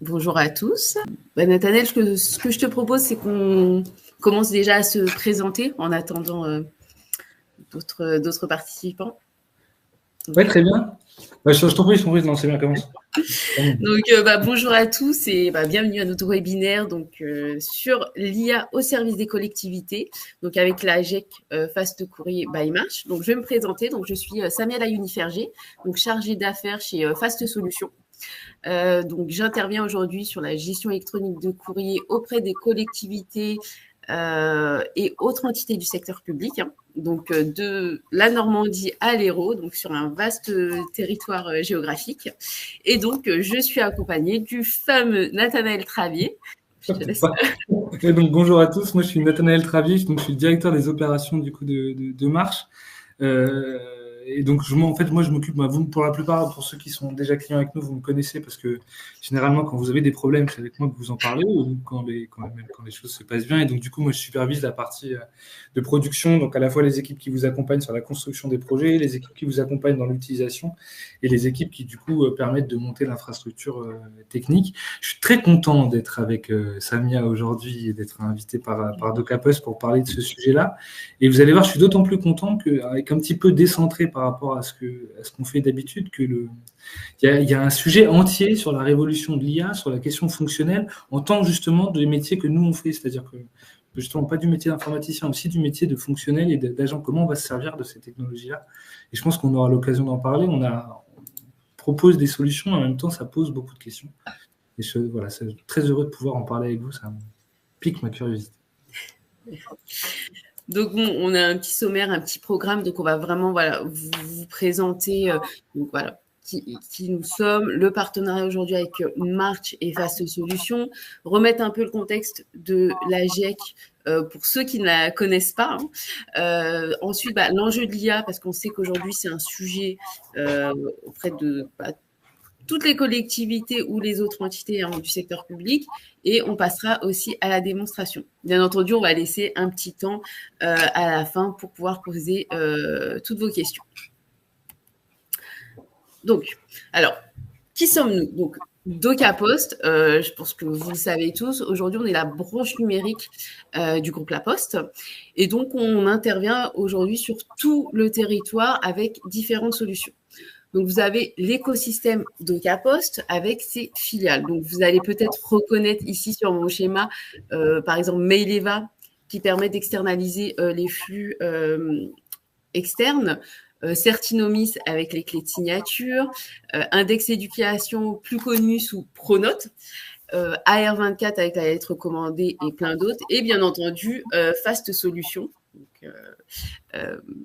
Bonjour à tous. Nathanaël, ce que je te propose, c'est qu'on commence déjà à se présenter en attendant d'autres participants. Oui, très bien. Je t'en prie, non, c'est bien, commence. Donc, bonjour à tous et bienvenue à notre webinaire sur l'IA au service des collectivités, donc avec la GEC Fast Courrier by March. Donc, je vais me présenter. Donc, je suis Samia Layouni-Fergé, donc chargée d'affaires chez Fast Solutions. Donc, j'interviens aujourd'hui sur la gestion électronique de courrier auprès des collectivités et autres entités du secteur public, donc de la Normandie à l'Hérault, donc sur un vaste territoire géographique. Et donc, je suis accompagnée du fameux Nathanaël Travier. Et donc, bonjour à tous, moi je suis Nathanaël Travier, donc je suis le directeur des opérations du coup de March. Et donc, moi, je m'occupe, vous, pour la plupart, pour ceux qui sont déjà clients avec nous, vous me connaissez parce que généralement, quand vous avez des problèmes, c'est avec moi que vous en parlez, ou quand les choses se passent bien. Et donc, du coup, moi, je supervise la partie de production, donc à la fois les équipes qui vous accompagnent sur la construction des projets, les équipes qui vous accompagnent dans l'utilisation et les équipes qui, du coup, permettent de monter l'infrastructure technique. Je suis très content d'être avec Samia aujourd'hui et d'être invité par DocaPost pour parler de ce sujet-là. Et vous allez voir, je suis d'autant plus content qu'avec un petit peu décentré par rapport à ce qu'on fait d'habitude, il y a un sujet entier sur la révolution de l'IA, sur la question fonctionnelle, en tant justement des métiers que nous on fait, c'est-à-dire que justement pas du métier d'informaticien, aussi du métier de fonctionnel et d'agent, comment on va se servir de ces technologies-là. Et je pense qu'on aura l'occasion d'en parler. On propose des solutions, et en même temps ça pose beaucoup de questions. Et je suis très heureux de pouvoir en parler avec vous, ça me pique ma curiosité. Donc, on a un petit sommaire, un petit programme. Donc, on va vraiment vous présenter qui nous sommes, le partenariat aujourd'hui avec March et Fast Solutions, remettre un peu le contexte de la GEC pour ceux qui ne la connaissent pas. Ensuite, l'enjeu de l'IA, parce qu'on sait qu'aujourd'hui, c'est un sujet auprès de toutes les collectivités ou les autres entités du secteur public, et on passera aussi à la démonstration. Bien entendu, on va laisser un petit temps à la fin pour pouvoir poser toutes vos questions. Donc, alors, qui sommes-nous? Donc, DocaPost, je pense que vous le savez tous, aujourd'hui, on est la branche numérique du groupe La Poste. Et donc, on intervient aujourd'hui sur tout le territoire avec différentes solutions. Donc, vous avez l'écosystème DocaPost avec ses filiales. Donc, vous allez peut-être reconnaître ici sur mon schéma, par exemple, Maileva, qui permet d'externaliser les flux externes. Certinomis avec les clés de signature, Index Éducation plus connu sous Pronote, AR24 avec la lettre commandée et plein d'autres, et bien entendu Fast Solutions,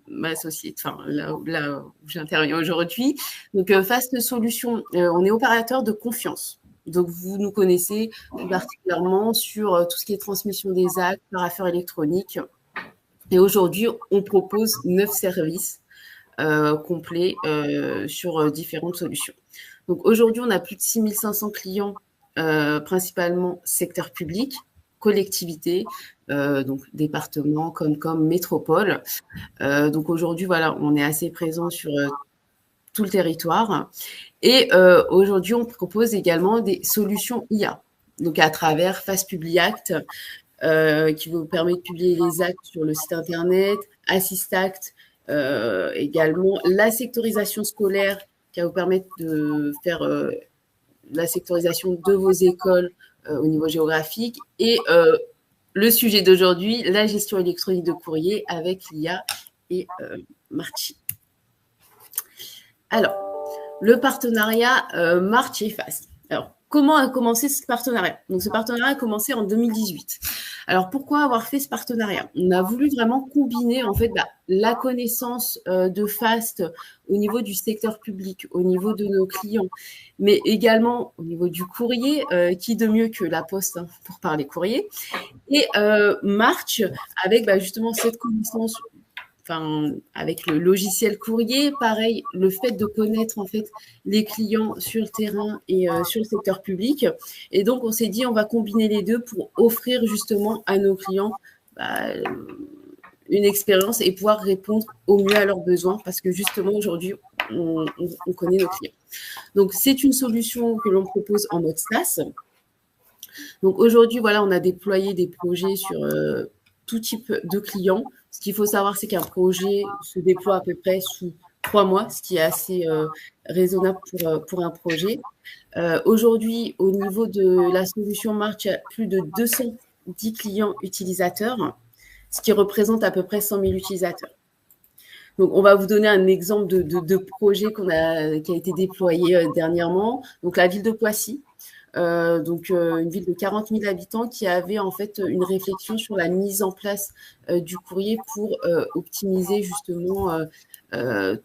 ma société, là où j'interviens aujourd'hui. Donc Fast Solutions, on est opérateur de confiance. Donc vous nous connaissez plus particulièrement sur tout ce qui est transmission des actes par affaires électroniques. Et aujourd'hui, on propose 9 services complet sur différentes solutions. Donc aujourd'hui, on a plus de 6500 clients, principalement secteur public, collectivité, donc département, comme métropole. Donc aujourd'hui, on est assez présent sur tout le territoire. Et aujourd'hui, on propose également des solutions IA, donc à travers Fast Publi Act, qui vous permet de publier les actes sur le site internet, AssistAct, également la sectorisation scolaire qui va vous permettre de faire la sectorisation de vos écoles au niveau géographique, et le sujet d'aujourd'hui, la gestion électronique de courrier avec l'IA et Marchi. Alors, le partenariat March et Fast. Alors, comment a commencé ce partenariat? Donc, ce partenariat a commencé en 2018. Alors, pourquoi avoir fait ce partenariat? On a voulu vraiment combiner, en fait, la connaissance de Fast au niveau du secteur public, au niveau de nos clients, mais également au niveau du courrier, qui de mieux que la Poste pour parler courrier, et March avec justement cette connaissance, avec le logiciel courrier, pareil, le fait de connaître en fait les clients sur le terrain et sur le secteur public. Et donc, on s'est dit, on va combiner les deux pour offrir justement à nos clients une expérience et pouvoir répondre au mieux à leurs besoins, parce que justement, aujourd'hui, on connaît nos clients. Donc, c'est une solution que l'on propose en mode SaaS. Donc aujourd'hui, voilà, on a déployé des projets sur tout type de clients. Ce qu'il faut savoir, c'est qu'un projet se déploie à peu près sous 3 mois, ce qui est assez raisonnable pour un projet. Aujourd'hui, au niveau de la solution March, il y a plus de 210 clients utilisateurs, ce qui représente à peu près 100 000 utilisateurs. Donc, on va vous donner un exemple de projet qui a été déployé dernièrement. Donc, la ville de Poissy, une ville de 40 000 habitants qui avait en fait une réflexion sur la mise en place du courrier pour optimiser justement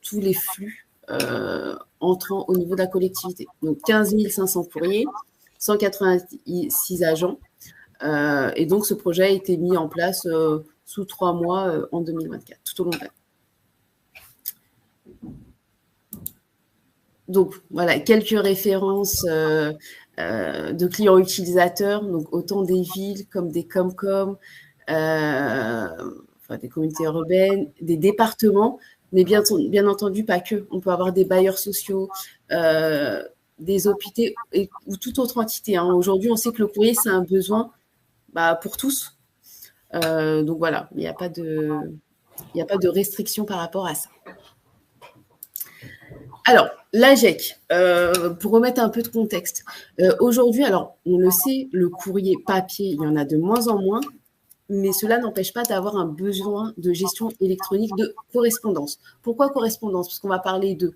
tous les flux entrant au niveau de la collectivité. Donc 15 500 courriers, 186 agents. Et donc ce projet a été mis en place sous 3 mois en 2024, tout au long de l'année. Donc voilà, quelques références de clients utilisateurs, donc autant des villes comme des Comcom, des communautés urbaines, des départements, mais bien entendu pas que. On peut avoir des bailleurs sociaux, des hôpitaux ou toute autre entité. Hein. Aujourd'hui, on sait que le courrier, c'est un besoin pour tous. Donc voilà, il n'y a pas de restriction par rapport à ça. Alors, l'AGEC, pour remettre un peu de contexte. Aujourd'hui, alors, on le sait, le courrier papier, il y en a de moins en moins, mais cela n'empêche pas d'avoir un besoin de gestion électronique de correspondance. Pourquoi correspondance? Parce qu'on va parler de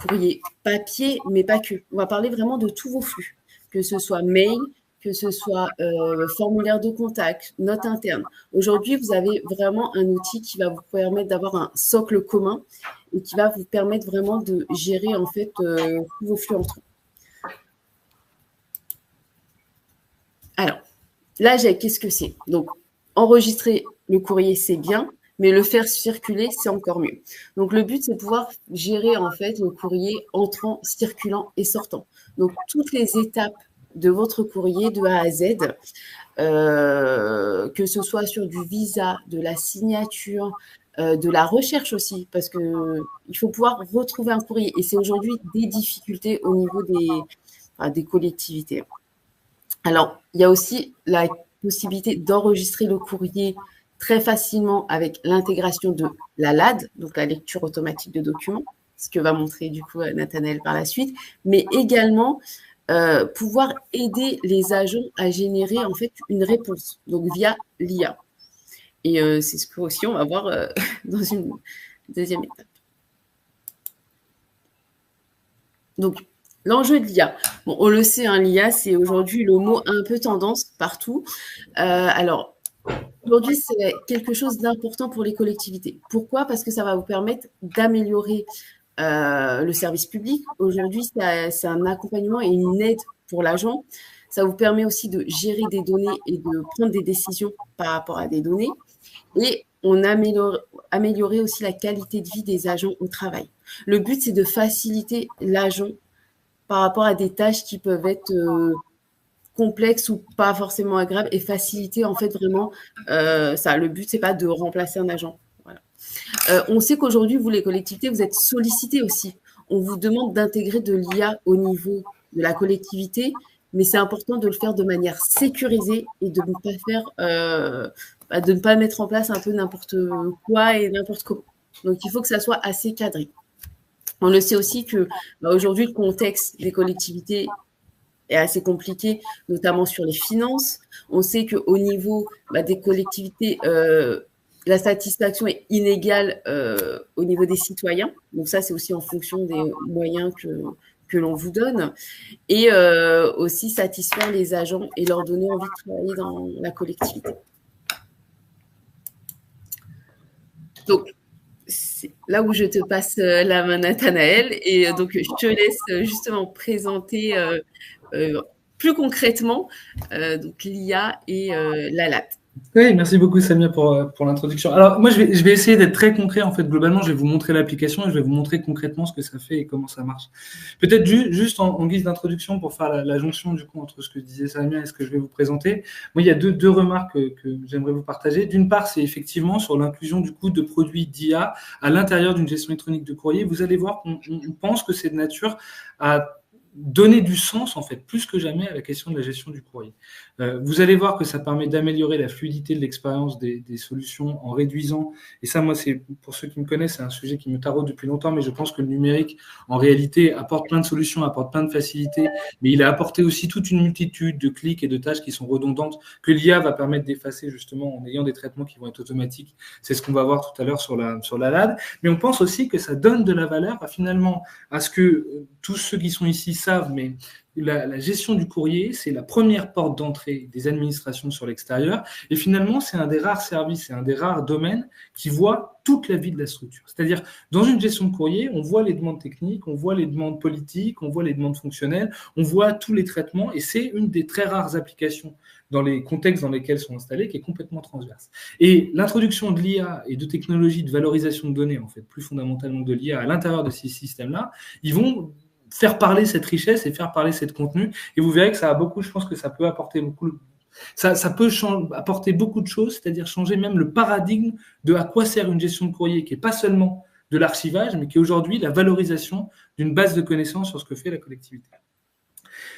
courrier papier, mais pas que. On va parler vraiment de tous vos flux, que ce soit mail, que ce soit formulaire de contact, note interne. Aujourd'hui, vous avez vraiment un outil qui va vous permettre d'avoir un socle commun et qui va vous permettre vraiment de gérer en fait tous vos flux entrants. Alors, l'AGEC, qu'est-ce que c'est? Donc, enregistrer le courrier, c'est bien, mais le faire circuler, c'est encore mieux. Donc, le but, c'est de pouvoir gérer en fait le courrier entrant, circulant et sortant. Donc, toutes les étapes de votre courrier de A à Z, que ce soit sur du visa, de la signature, de la recherche aussi, parce qu'il faut pouvoir retrouver un courrier. Et c'est aujourd'hui des difficultés au niveau des collectivités. Alors, il y a aussi la possibilité d'enregistrer le courrier très facilement avec l'intégration de la LAD, donc la lecture automatique de documents, ce que va montrer du coup Nathanaël par la suite, mais également pouvoir aider les agents à générer en fait une réponse, donc via l'IA. Et c'est ce que aussi on va voir dans une deuxième étape. Donc, l'enjeu de l'IA. Bon, on le sait, hein, l'IA, c'est aujourd'hui le mot un peu tendance partout. Alors, aujourd'hui, c'est quelque chose d'important pour les collectivités. Pourquoi? Parce que ça va vous permettre d'améliorer le service public. Aujourd'hui, c'est un accompagnement et une aide pour l'agent. Ça vous permet aussi de gérer des données et de prendre des décisions par rapport à des données. Et on améliorer aussi la qualité de vie des agents au travail. Le but, c'est de faciliter l'agent par rapport à des tâches qui peuvent être complexes ou pas forcément agréables et faciliter en fait vraiment ça. Le but, c'est pas de remplacer un agent. Voilà. On sait qu'aujourd'hui, vous, les collectivités, vous êtes sollicités aussi. On vous demande d'intégrer de l'IA au niveau de la collectivité, mais c'est important de le faire de manière sécurisée et de ne pas faire de ne pas mettre en place un peu n'importe quoi et n'importe comment. Donc, il faut que ça soit assez cadré. On le sait aussi que aujourd'hui, le contexte des collectivités est assez compliqué, notamment sur les finances. On sait qu'au niveau des collectivités, la satisfaction est inégale au niveau des citoyens. Donc ça, c'est aussi en fonction des moyens que l'on vous donne. Et aussi satisfaire les agents et leur donner envie de travailler dans la collectivité. Donc, c'est là où je te passe la main, Nathanaël. Et donc, je te laisse justement présenter plus concrètement donc l'IA et la LAT. Oui, merci beaucoup Samia pour l'introduction. Alors moi je vais essayer d'être très concret en fait. Globalement, je vais vous montrer l'application et je vais vous montrer concrètement ce que ça fait et comment ça marche. Peut-être juste en guise d'introduction pour faire la jonction du coup entre ce que disait Samia et ce que je vais vous présenter. Moi, il y a deux remarques que j'aimerais vous partager. D'une part, c'est effectivement sur l'inclusion du coup de produits d'IA à l'intérieur d'une gestion électronique de courrier. Vous allez voir qu'on pense que c'est de nature à donner du sens, en fait, plus que jamais à la question de la gestion du courrier. Vous allez voir que ça permet d'améliorer la fluidité de l'expérience des solutions en réduisant, et ça, moi, c'est pour ceux qui me connaissent, c'est un sujet qui me taraude depuis longtemps, mais je pense que le numérique, en réalité, apporte plein de solutions, apporte plein de facilités, mais il a apporté aussi toute une multitude de clics et de tâches qui sont redondantes, que l'IA va permettre d'effacer, justement, en ayant des traitements qui vont être automatiques. C'est ce qu'on va voir tout à l'heure sur la LAD. Mais on pense aussi que ça donne de la valeur, finalement, à ce que tous ceux qui sont ici savent, mais la gestion du courrier, c'est la première porte d'entrée des administrations sur l'extérieur. Et finalement, c'est un des rares services, c'est un des rares domaines qui voit toute la vie de la structure. C'est-à-dire, dans une gestion de courrier, on voit les demandes techniques, on voit les demandes politiques, on voit les demandes fonctionnelles, on voit tous les traitements, et c'est une des très rares applications dans les contextes dans lesquels sont installés, qui est complètement transverse. Et l'introduction de l'IA et de technologies de valorisation de données, en fait, plus fondamentalement de l'IA à l'intérieur de ces systèmes-là, ils vont faire parler cette richesse et faire parler cette contenu. Et vous verrez que ça a beaucoup, je pense que ça peut apporter beaucoup, ça peut apporter beaucoup de choses, c'est-à-dire changer même le paradigme de à quoi sert une gestion de courrier, qui n'est pas seulement de l'archivage, mais qui est aujourd'hui la valorisation d'une base de connaissances sur ce que fait la collectivité.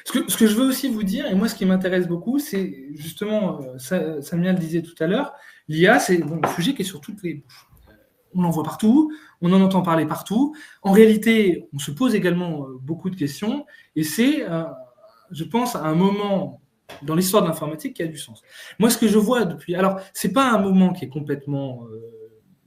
Ce que je veux aussi vous dire, et moi ce qui m'intéresse beaucoup, c'est justement, Samia le disait tout à l'heure, l'IA, c'est un sujet qui est sur toutes les bouches. On en voit partout, on en entend parler partout. En réalité, on se pose également beaucoup de questions, et c'est, je pense, à un moment dans l'histoire de l'informatique qui a du sens. Moi, ce que je vois depuis... Alors, ce n'est pas un moment qui est complètement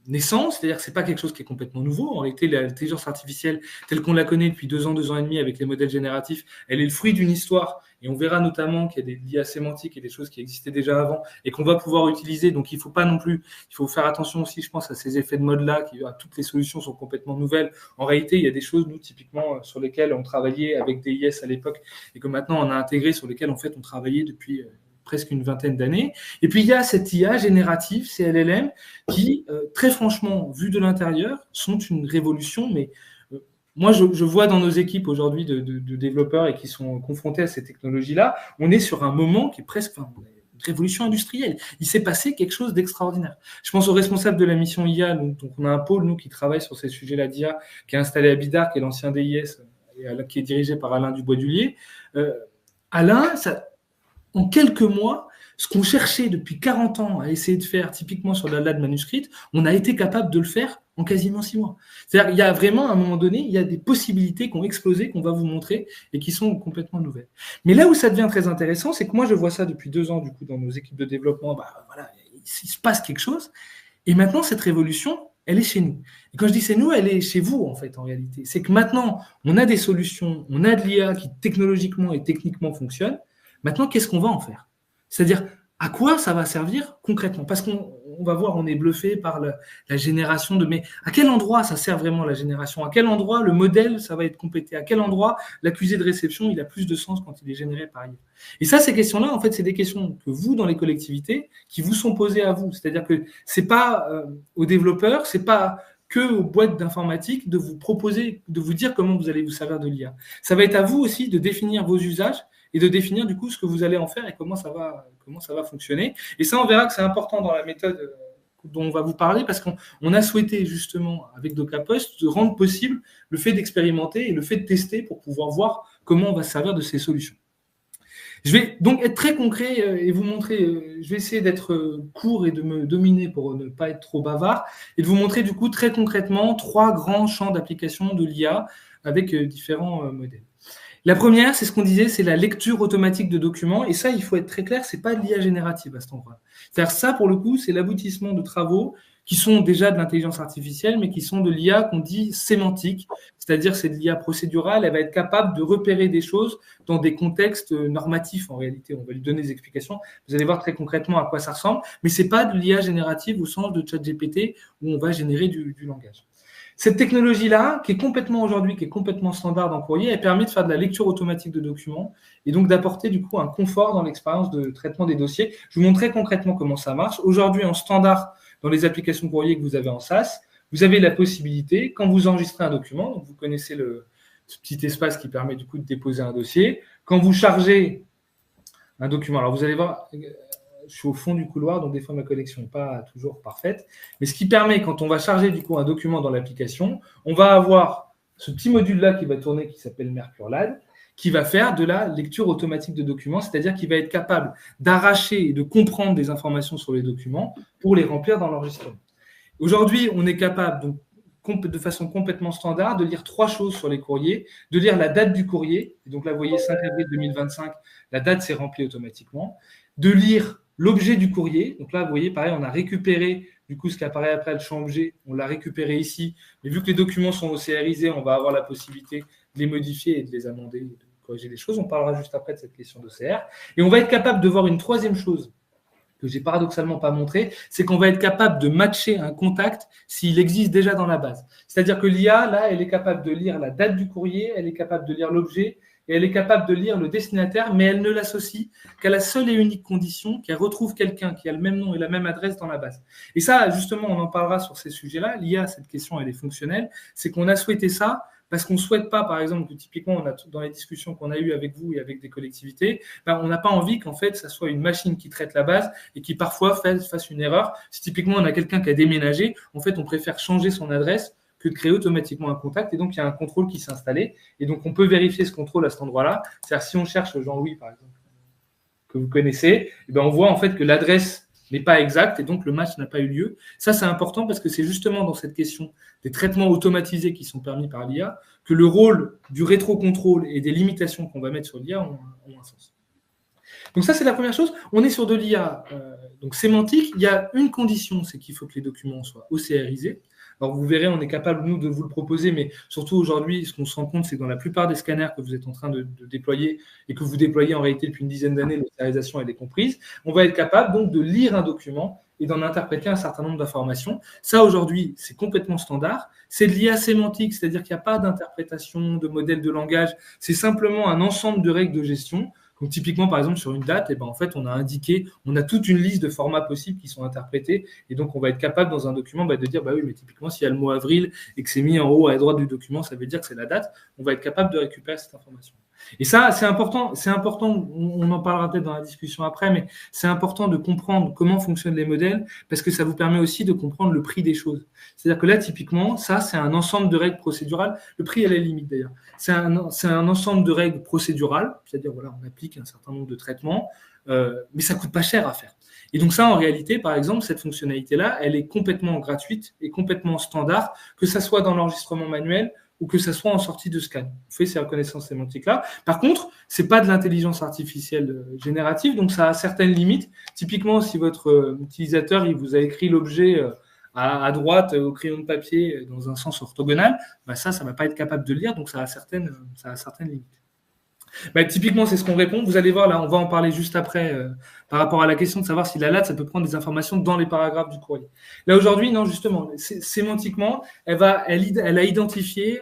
naissant, c'est-à-dire que ce n'est pas quelque chose qui est complètement nouveau. En réalité, l'intelligence artificielle, telle qu'on la connaît depuis 2 ans et demi avec les modèles génératifs, elle est le fruit d'une histoire, et on verra notamment qu'il y a des l'IA sémantique et des choses qui existaient déjà avant et qu'on va pouvoir utiliser. Donc, il faut pas non plus, il faut faire attention aussi, je pense, à ces effets de mode-là, toutes les solutions sont complètement nouvelles. En réalité, il y a des choses, nous, typiquement, sur lesquelles on travaillait avec DIS à l'époque et que maintenant on a intégré, sur lesquelles, en fait, on travaillait depuis presque une vingtaine d'années. Et puis, il y a cette IA générative, ces LLM, qui, très franchement, vu de l'intérieur, sont une révolution. Mais moi, je vois dans nos équipes aujourd'hui de développeurs et qui sont confrontés à ces technologies-là, on est sur un moment qui est presque une révolution industrielle. Il s'est passé quelque chose d'extraordinaire. Je pense aux responsables de la mission IA. Donc on a un pôle, nous, qui travaille sur ces sujets-là d'IA, qui est installé à Bidart, qui est l'ancien DIS, qui est dirigé par Alain Dubois-Dulier. Alain, en quelques mois, ce qu'on cherchait depuis 40 ans à essayer de faire, typiquement sur la LAD manuscrite, on a été capable de le faire en quasiment 6 mois. C'est-à-dire qu'il y a vraiment, à un moment donné, il y a des possibilités qui ont explosé, qu'on va vous montrer, et qui sont complètement nouvelles. Mais là où ça devient très intéressant, c'est que moi, je vois ça depuis 2 ans, du coup, dans nos équipes de développement, voilà, il se passe quelque chose, et maintenant, cette révolution, elle est chez nous. Et quand je dis c'est nous, elle est chez vous, en fait, en réalité. C'est que maintenant, on a des solutions, on a de l'IA qui, technologiquement et techniquement, fonctionne. Maintenant, qu'est-ce qu'on va en faire? C'est-à-dire, à quoi ça va servir concrètement? Parce qu'on va voir, on est bluffé par la génération de... Mais à quel endroit ça sert vraiment la génération? À quel endroit le modèle, ça va être complété? À quel endroit l'accusé de réception, il a plus de sens quand il est généré par IA? Et ça, ces questions-là, en fait, c'est des questions que vous, dans les collectivités, qui vous sont posées à vous. C'est-à-dire que c'est pas aux développeurs, c'est pas que aux boîtes d'informatique de vous proposer, de vous dire comment vous allez vous servir de l'IA. Ça va être à vous aussi de définir vos usages et de définir du coup ce que vous allez en faire et comment ça va fonctionner. Et ça, on verra que c'est important dans la méthode dont on va vous parler parce qu'on a souhaité justement, avec DocaPost, de rendre possible le fait d'expérimenter et le fait de tester pour pouvoir voir comment on va se servir de ces solutions. Je vais donc être très concret et vous montrer, je vais essayer d'être court et de me dominer pour ne pas être trop bavard et de vous montrer du coup très concrètement 3 grands champs d'application de l'IA avec différents modèles. La première, c'est ce qu'on disait, c'est la lecture automatique de documents. Et ça, il faut être très clair, c'est pas de l'IA générative à cet endroit. C'est-à-dire ça, pour le coup, c'est l'aboutissement de travaux qui sont déjà de l'intelligence artificielle, mais qui sont de l'IA qu'on dit sémantique. C'est-à-dire, c'est de l'IA procédurale. Elle va être capable de repérer des choses dans des contextes normatifs, en réalité. On va lui donner des explications. Vous allez voir très concrètement à quoi ça ressemble. Mais c'est pas de l'IA générative au sens de ChatGPT où on va générer du langage. Cette technologie-là, qui est complètement aujourd'hui, qui est complètement standard en courrier, elle permet de faire de la lecture automatique de documents et donc d'apporter du coup un confort dans l'expérience de traitement des dossiers. Je vous montre très concrètement comment ça marche. Aujourd'hui, en standard, dans les applications courrier que vous avez en SaaS, vous avez la possibilité, quand vous enregistrez un document, donc vous connaissez ce petit espace qui permet du coup de déposer un dossier, quand vous chargez un document, alors vous allez voir... Je suis au fond du couloir, donc des fois ma connexion n'est pas toujours parfaite. Mais ce qui permet, quand on va charger du coup un document dans l'application, on va avoir ce petit module-là qui va tourner, qui s'appelle MercureLAD, qui va faire de la lecture automatique de documents, c'est-à-dire qu'il va être capable d'arracher et de comprendre des informations sur les documents pour les remplir dans l'enregistrement. Aujourd'hui, on est capable, donc, de façon complètement standard, de lire 3 choses sur les courriers, de lire la date du courrier, et donc là, vous voyez, 5 avril 2025, la date s'est remplie automatiquement, de lire l'objet du courrier, donc là, vous voyez, pareil, on a récupéré, du coup, ce qui apparaît après le champ objet, on l'a récupéré ici, mais vu que les documents sont OCRisés, on va avoir la possibilité de les modifier et de les amender, de corriger les choses, on parlera juste après de cette question d'OCR, et on va être capable de voir une troisième chose, que j'ai paradoxalement pas montré, c'est qu'on va être capable de matcher un contact s'il existe déjà dans la base. C'est-à-dire que l'IA, là, elle est capable de lire la date du courrier, elle est capable de lire l'objet, et elle est capable de lire le destinataire, mais elle ne l'associe qu'à la seule et unique condition qu'elle retrouve quelqu'un qui a le même nom et la même adresse dans la base. Et ça, justement, on en parlera sur ces sujets-là. L'IA, cette question, elle est fonctionnelle. C'est qu'on a souhaité ça parce qu'on ne souhaite pas, par exemple, que typiquement, dans les discussions qu'on a eues avec vous et avec des collectivités, on n'a pas envie qu'en fait, ça soit une machine qui traite la base et qui parfois fasse une erreur. Si typiquement, on a quelqu'un qui a déménagé, en fait, on préfère changer son adresse que de créer automatiquement un contact. Et donc, il y a un contrôle qui s'est installé. Et donc, on peut vérifier ce contrôle à cet endroit-là. C'est-à-dire, si on cherche Jean-Louis, par exemple, que vous connaissez, on voit en fait que l'adresse n'est pas exacte et donc le match n'a pas eu lieu. Ça, c'est important parce que c'est justement dans cette question des traitements automatisés qui sont permis par l'IA que le rôle du rétro-contrôle et des limitations qu'on va mettre sur l'IA ont un sens. Donc ça, c'est la première chose. On est sur de l'IA donc sémantique. Il y a une condition, c'est qu'il faut que les documents soient OCRisés. Alors, vous verrez, on est capable, nous, de vous le proposer, mais surtout aujourd'hui, ce qu'on se rend compte, c'est que dans la plupart des scanners que vous êtes en train de déployer et que vous déployez en réalité depuis une dizaine d'années, l'OCRisation, elle est comprise. On va être capable, donc, de lire un document et d'en interpréter un certain nombre d'informations. Ça, aujourd'hui, c'est complètement standard. C'est de l'IA sémantique, c'est-à-dire qu'il n'y a pas d'interprétation, de modèle de langage. C'est simplement un ensemble de règles de gestion. Donc, typiquement, par exemple, sur une date, en fait, on a indiqué, on a toute une liste de formats possibles qui sont interprétés. Et donc, on va être capable, dans un document, de dire, oui, mais typiquement, s'il y a le mot avril et que c'est mis en haut à droite du document, ça veut dire que c'est la date. On va être capable de récupérer cette information. Et ça, c'est important, on en parlera peut-être dans la discussion après, mais c'est important de comprendre comment fonctionnent les modèles parce que ça vous permet aussi de comprendre le prix des choses. C'est-à-dire que là, typiquement, ça, c'est un ensemble de règles procédurales. Le prix, elle est limite d'ailleurs. C'est un ensemble de règles procédurales, c'est-à-dire, voilà, on applique un certain nombre de traitements, mais ça coûte pas cher à faire. Et donc ça, en réalité, par exemple, cette fonctionnalité-là, elle est complètement gratuite et complètement standard, que ça soit dans l'enregistrement manuel ou que ça soit en sortie de scan. On fait ces reconnaissances sémantiques-là. Par contre, c'est pas de l'intelligence artificielle générative, donc ça a certaines limites. Typiquement, si votre utilisateur, il vous a écrit l'objet à droite au crayon de papier dans un sens orthogonal, ça va pas être capable de le lire, donc ça a certaines limites. Typiquement, c'est ce qu'on répond. Vous allez voir, là, on va en parler juste après par rapport à la question de savoir si la LAD, ça peut prendre des informations dans les paragraphes du courrier. Là, aujourd'hui, non, justement, sémantiquement, elle a identifié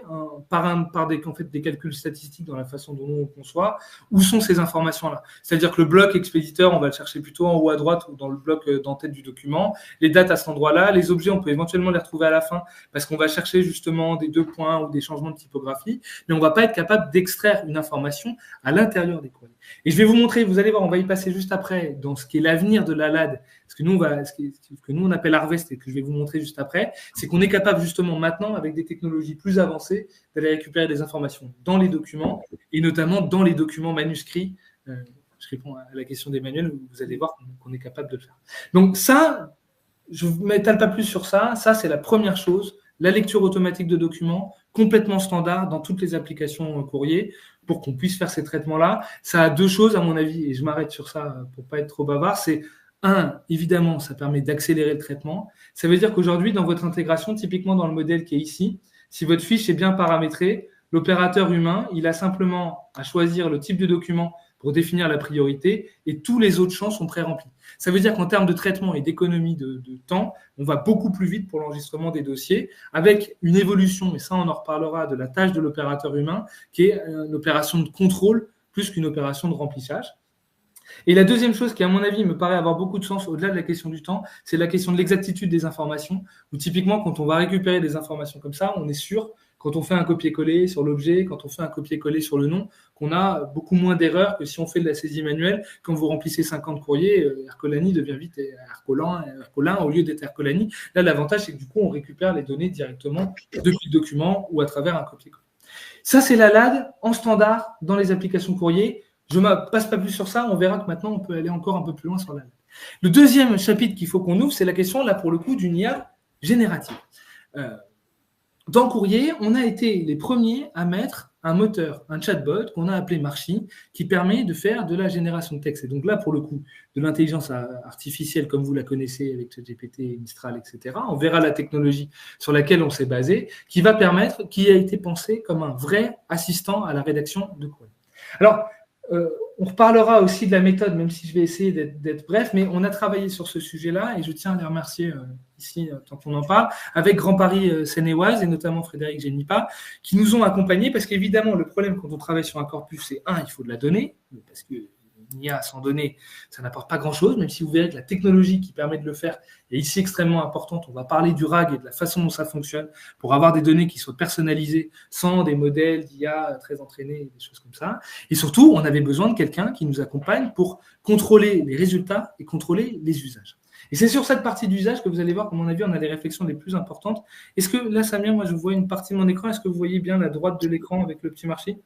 par des calculs statistiques dans la façon dont on conçoit où sont ces informations-là. C'est-à-dire que le bloc expéditeur, on va le chercher plutôt en haut à droite ou dans le bloc d'en-tête du document. Les dates à cet endroit-là. Les objets, on peut éventuellement les retrouver à la fin parce qu'on va chercher justement des 2 points ou des changements de typographie, mais on ne va pas être capable d'extraire une information à l'intérieur des courriers. Et je vais vous montrer, vous allez voir, on va y passer juste après, dans ce qui est l'avenir de la LAD, ce que nous on appelle Harvest et que je vais vous montrer juste après, c'est qu'on est capable justement maintenant, avec des technologies plus avancées, d'aller récupérer des informations dans les documents, et notamment dans les documents manuscrits. Je réponds à la question d'Emmanuel, vous allez voir qu'on est capable de le faire. Donc ça, je ne m'étale pas plus sur ça, c'est la première chose, la lecture automatique de documents, complètement standard dans toutes les applications courrier, pour qu'on puisse faire ces traitements-là. Ça a 2 choses, à mon avis, et je m'arrête sur ça pour ne pas être trop bavard. C'est, 1, évidemment, ça permet d'accélérer le traitement. Ça veut dire qu'aujourd'hui, dans votre intégration, typiquement dans le modèle qui est ici, si votre fiche est bien paramétrée, l'opérateur humain, il a simplement à choisir le type de document pour définir la priorité et tous les autres champs sont pré-remplis. Ça veut dire qu'en termes de traitement et d'économie de temps, on va beaucoup plus vite pour l'enregistrement des dossiers avec une évolution, et ça on en reparlera, de la tâche de l'opérateur humain qui est une opération de contrôle plus qu'une opération de remplissage. Et la deuxième chose qui, à mon avis, me paraît avoir beaucoup de sens au-delà de la question du temps, c'est la question de l'exactitude des informations, où typiquement, quand on va récupérer des informations comme ça, on est sûr, quand on fait un copier-coller sur l'objet, quand on fait un copier-coller sur le nom, qu'on a beaucoup moins d'erreurs que si on fait de la saisie manuelle. Quand vous remplissez 50 courriers, Ercolani devient vite Ercolin au lieu d'être Ercolani. Là, l'avantage, c'est que du coup, on récupère les données directement depuis le document ou à travers un copier-coller. Ça, c'est la LAD en standard dans les applications courrier. Je ne passe pas plus sur ça. On verra que maintenant, on peut aller encore un peu plus loin sur la LAD. Le deuxième chapitre qu'il faut qu'on ouvre, c'est la question, là, pour le coup, d'une IA générative. Dans Courrier, on a été les premiers à mettre un moteur, un chatbot qu'on a appelé Marchi, qui permet de faire de la génération de texte. Et donc là, pour le coup, de l'intelligence artificielle, comme vous la connaissez avec ChatGPT, Mistral, etc., on verra la technologie sur laquelle on s'est basé, qui a été pensée comme un vrai assistant à la rédaction de courrier. Alors, on reparlera aussi de la méthode, même si je vais essayer d'être bref, mais on a travaillé sur ce sujet-là et je tiens à les remercier ici, tant qu'on en parle, avec Grand Paris Seine-et-Oise et notamment Frédéric Génipa, qui nous ont accompagnés parce qu'évidemment, le problème quand on travaille sur un corpus, c'est il faut de la donnée, parce que l'IA sans données, ça n'apporte pas grand-chose, même si vous verrez que la technologie qui permet de le faire est ici extrêmement importante. On va parler du RAG et de la façon dont ça fonctionne pour avoir des données qui soient personnalisées sans des modèles d'IA très entraînés, des choses comme ça. Et surtout, on avait besoin de quelqu'un qui nous accompagne pour contrôler les résultats et contrôler les usages. Et c'est sur cette partie d'usage que vous allez voir, comme on a vu, on a les réflexions les plus importantes. Est-ce que là, Samia, moi, je vois une partie de mon écran. Est-ce que vous voyez bien la droite de l'écran avec le petit marché ?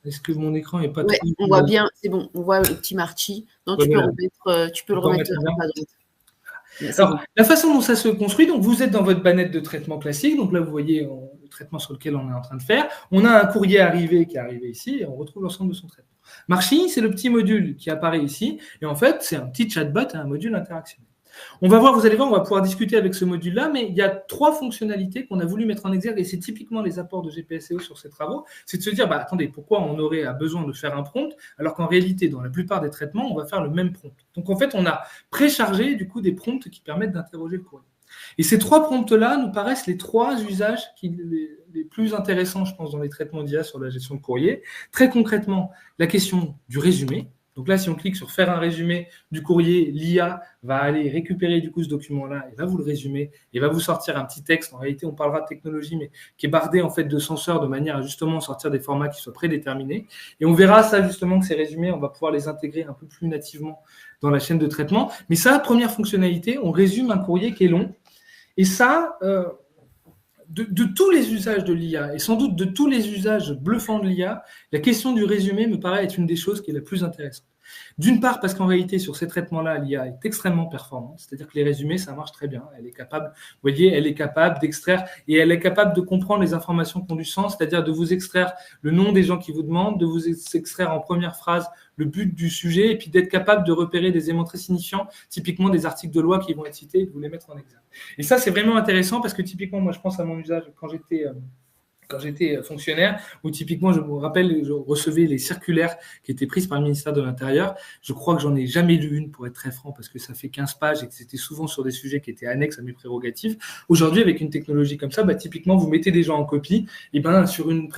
Est-ce que mon écran n'est pas trop... on voit bien, c'est bon, on voit le petit marchi. Non, tu peux le remettre à droite. Alors, la façon dont ça se construit, donc vous êtes dans votre banette de traitement classique, donc là vous voyez le traitement sur lequel on est en train de faire. On a un courrier arrivé qui est arrivé ici et on retrouve l'ensemble de son traitement. Marchi, c'est le petit module qui apparaît ici et en fait c'est un petit chatbot, un module interactionnel. On va voir, vous allez voir, on va pouvoir discuter avec ce module-là, mais il y a 3 fonctionnalités qu'on a voulu mettre en exergue, et c'est typiquement les apports de GPSEO sur ces travaux, c'est de se dire, attendez, pourquoi on aurait besoin de faire un prompt, alors qu'en réalité, dans la plupart des traitements, on va faire le même prompt. Donc en fait, on a préchargé du coup des prompts qui permettent d'interroger le courrier. Et ces 3 prompts-là nous paraissent les 3 usages les plus intéressants, je pense, dans les traitements d'IA sur la gestion de courrier. Très concrètement, la question du résumé. Donc là, si on clique sur « Faire un résumé du courrier », l'IA va aller récupérer du coup ce document-là et va vous le résumer et va vous sortir un petit texte. En réalité, on parlera de technologie, mais qui est bardé en fait de censeurs de manière à justement sortir des formats qui soient prédéterminés. Et on verra ça justement que ces résumés, on va pouvoir les intégrer un peu plus nativement dans la chaîne de traitement. Mais ça, première fonctionnalité, on résume un courrier qui est long. Et ça, de tous les usages de l'IA, et sans doute de tous les usages bluffants de l'IA, la question du résumé me paraît être une des choses qui est la plus intéressante. D'une part, parce qu'en réalité, sur ces traitements-là, l'IA est extrêmement performante, c'est-à-dire que les résumés, ça marche très bien. Elle est capable, vous voyez, elle est capable d'extraire et elle est capable de comprendre les informations qui ont du sens, c'est-à-dire de vous extraire le nom des gens qui vous demandent, de vous extraire en première phrase le but du sujet et puis d'être capable de repérer des éléments très signifiants, typiquement des articles de loi qui vont être cités et de vous les mettre en exergue. Et ça, c'est vraiment intéressant parce que typiquement, moi, je pense à mon usage quand j'étais fonctionnaire, où typiquement, je me rappelle, je recevais les circulaires qui étaient prises par le ministère de l'Intérieur. Je crois que j'en ai jamais lu une, pour être très franc, parce que ça fait 15 pages et que c'était souvent sur des sujets qui étaient annexes à mes prérogatives. Aujourd'hui, avec une technologie comme ça, typiquement, vous mettez des gens en copie, et sur une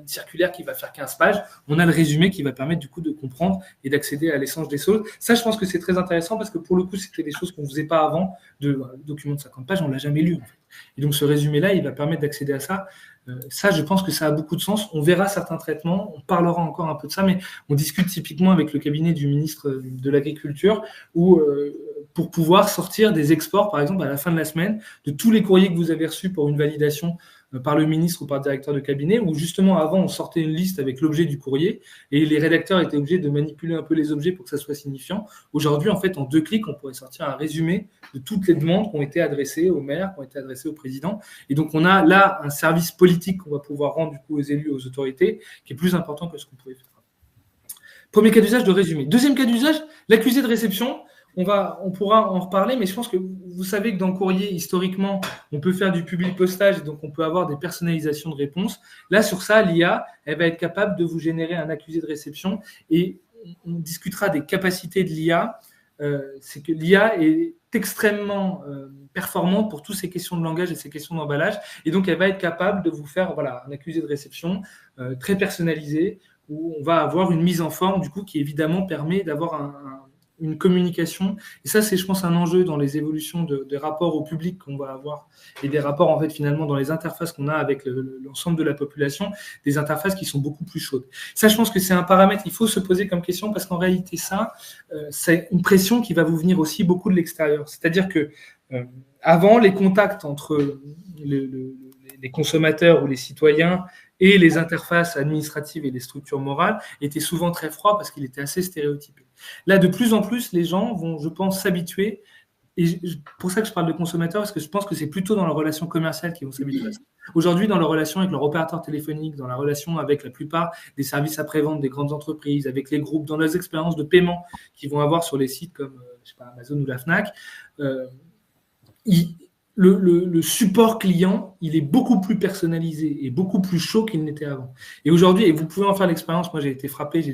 circulaire qui va faire 15 pages, on a le résumé qui va permettre du coup de comprendre et d'accéder à l'essence des choses. Ça, je pense que c'est très intéressant parce que pour le coup, c'était des choses qu'on ne faisait pas avant. De document de 50 pages, on ne l'a jamais lu, en fait. Et donc, ce résumé-là, il va permettre d'accéder à ça. Ça, je pense que ça a beaucoup de sens. On verra certains traitements, on parlera encore un peu de ça, mais on discute typiquement avec le cabinet du ministre de l'Agriculture où, pour pouvoir sortir des exports, par exemple, à la fin de la semaine, de tous les courriers que vous avez reçus pour une validation par le ministre ou par le directeur de cabinet, où justement avant on sortait une liste avec l'objet du courrier et les rédacteurs étaient obligés de manipuler un peu les objets pour que ça soit signifiant. Aujourd'hui, en fait, en 2 clics, on pourrait sortir un résumé de toutes les demandes qui ont été adressées au maire, qui ont été adressées au président. Et donc, on a là un service politique qu'on va pouvoir rendre du coup aux élus, aux autorités, qui est plus important que ce qu'on pouvait faire. Premier cas d'usage de résumé. Deuxième cas d'usage, l'accusé de réception. On pourra en reparler, mais je pense que vous savez que dans le courrier, historiquement, on peut faire du public postage, donc on peut avoir des personnalisations de réponses. Là, sur ça, l'IA, elle va être capable de vous générer un accusé de réception et on discutera des capacités de l'IA. C'est que l'IA est extrêmement performante pour toutes ces questions de langage et ces questions d'emballage. Et donc, elle va être capable de vous faire un accusé de réception très personnalisé où on va avoir une mise en forme, du coup, qui évidemment permet d'avoir une communication. Et ça, c'est, je pense, un enjeu dans les évolutions des rapports au public qu'on va avoir et des rapports, en fait, finalement, dans les interfaces qu'on a avec l'ensemble de la population, des interfaces qui sont beaucoup plus chaudes. Ça, je pense que c'est un paramètre qu'il faut se poser comme question parce qu'en réalité, ça, c'est une pression qui va vous venir aussi beaucoup de l'extérieur. C'est-à-dire que avant, les contacts entre les les consommateurs ou les citoyens et les interfaces administratives et les structures morales étaient souvent très froids parce qu'il était assez stéréotypé. Là, de plus en plus, les gens vont, je pense, s'habituer. Et pour ça que je parle de consommateurs, parce que je pense que c'est plutôt dans leur relation commerciale qu'ils vont s'habituer à ça. Aujourd'hui, dans leur relation avec leur opérateur téléphonique, dans la relation avec la plupart des services après-vente des grandes entreprises, avec les groupes, dans leurs expériences de paiement qu'ils vont avoir sur les sites comme je sais pas, Amazon ou la Fnac, le support client, il est beaucoup plus personnalisé et beaucoup plus chaud qu'il n'était avant. Et aujourd'hui, et vous pouvez en faire l'expérience, moi j'ai été frappé, je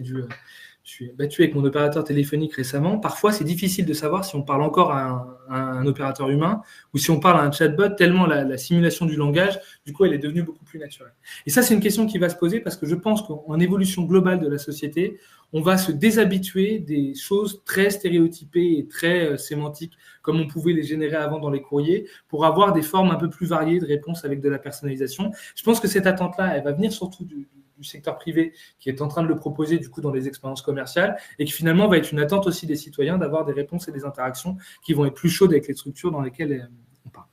suis battu avec mon opérateur téléphonique récemment. Parfois, c'est difficile de savoir si on parle encore à un opérateur humain ou si on parle à un chatbot, tellement la simulation du langage, du coup, elle est devenue beaucoup plus naturelle. Et ça, c'est une question qui va se poser parce que je pense qu'en évolution globale de la société, on va se déshabituer des choses très stéréotypées et très sémantiques, comme on pouvait les générer avant dans les courriers, pour avoir des formes un peu plus variées de réponses avec de la personnalisation. Je pense que cette attente-là, elle va venir surtout du secteur privé qui est en train de le proposer du coup dans les expériences commerciales et qui finalement va être une attente aussi des citoyens d'avoir des réponses et des interactions qui vont être plus chaudes avec les structures dans lesquelles on parle.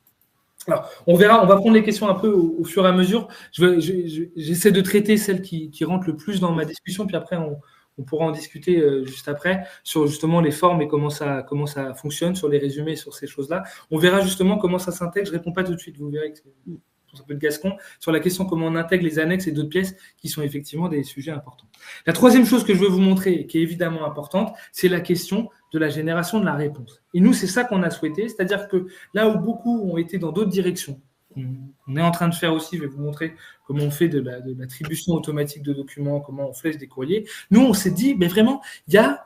Alors, on verra, on va prendre les questions un peu au fur et à mesure. J'essaie de traiter celles qui rentrent le plus dans ma discussion, puis après on pourra en discuter juste après sur justement les formes et comment ça fonctionne, sur les résumés, sur ces choses-là. On verra justement comment ça s'intègre. Je ne réponds pas tout de suite, vous verrez que c'est un peu de gascon, sur la question comment on intègre les annexes et d'autres pièces qui sont effectivement des sujets importants. La troisième chose que je veux vous montrer, qui est évidemment importante, c'est la question de la génération de la réponse. Et nous, c'est ça qu'on a souhaité, c'est-à-dire que là où beaucoup ont été dans d'autres directions, on est en train de faire aussi, je vais vous montrer comment on fait de l'attribution automatique de documents, comment on flèche des courriers. Nous, on s'est dit, mais vraiment, il y a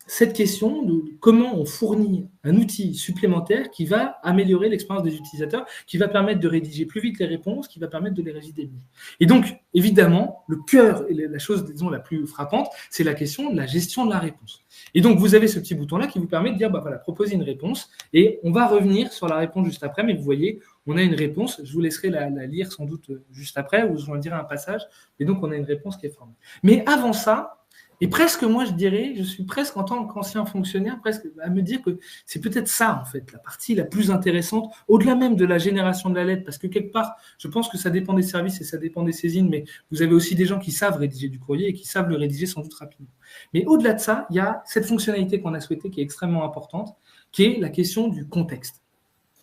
cette question de comment on fournit un outil supplémentaire qui va améliorer l'expérience des utilisateurs, qui va permettre de rédiger plus vite les réponses, qui va permettre de les rédiger mieux. Et donc, évidemment, le cœur et la chose, disons, la plus frappante, c'est la question de la gestion de la réponse. Et donc, vous avez ce petit bouton-là qui vous permet de dire, bah voilà, proposer une réponse. Et on va revenir sur la réponse juste après, mais vous voyez, on a une réponse. Je vous laisserai la lire sans doute juste après, ou je vous en dirai un passage. Et donc, on a une réponse qui est formée. Mais avant ça, et presque, moi, je dirais, je suis presque, en tant qu'ancien fonctionnaire, presque à me dire que c'est peut-être ça, en fait, la partie la plus intéressante, au-delà même de la génération de la lettre, parce que quelque part, je pense que ça dépend des services et ça dépend des saisines, mais vous avez aussi des gens qui savent rédiger du courrier et qui savent le rédiger sans doute rapidement. Mais au-delà de ça, il y a cette fonctionnalité qu'on a souhaitée qui est extrêmement importante, qui est la question du contexte.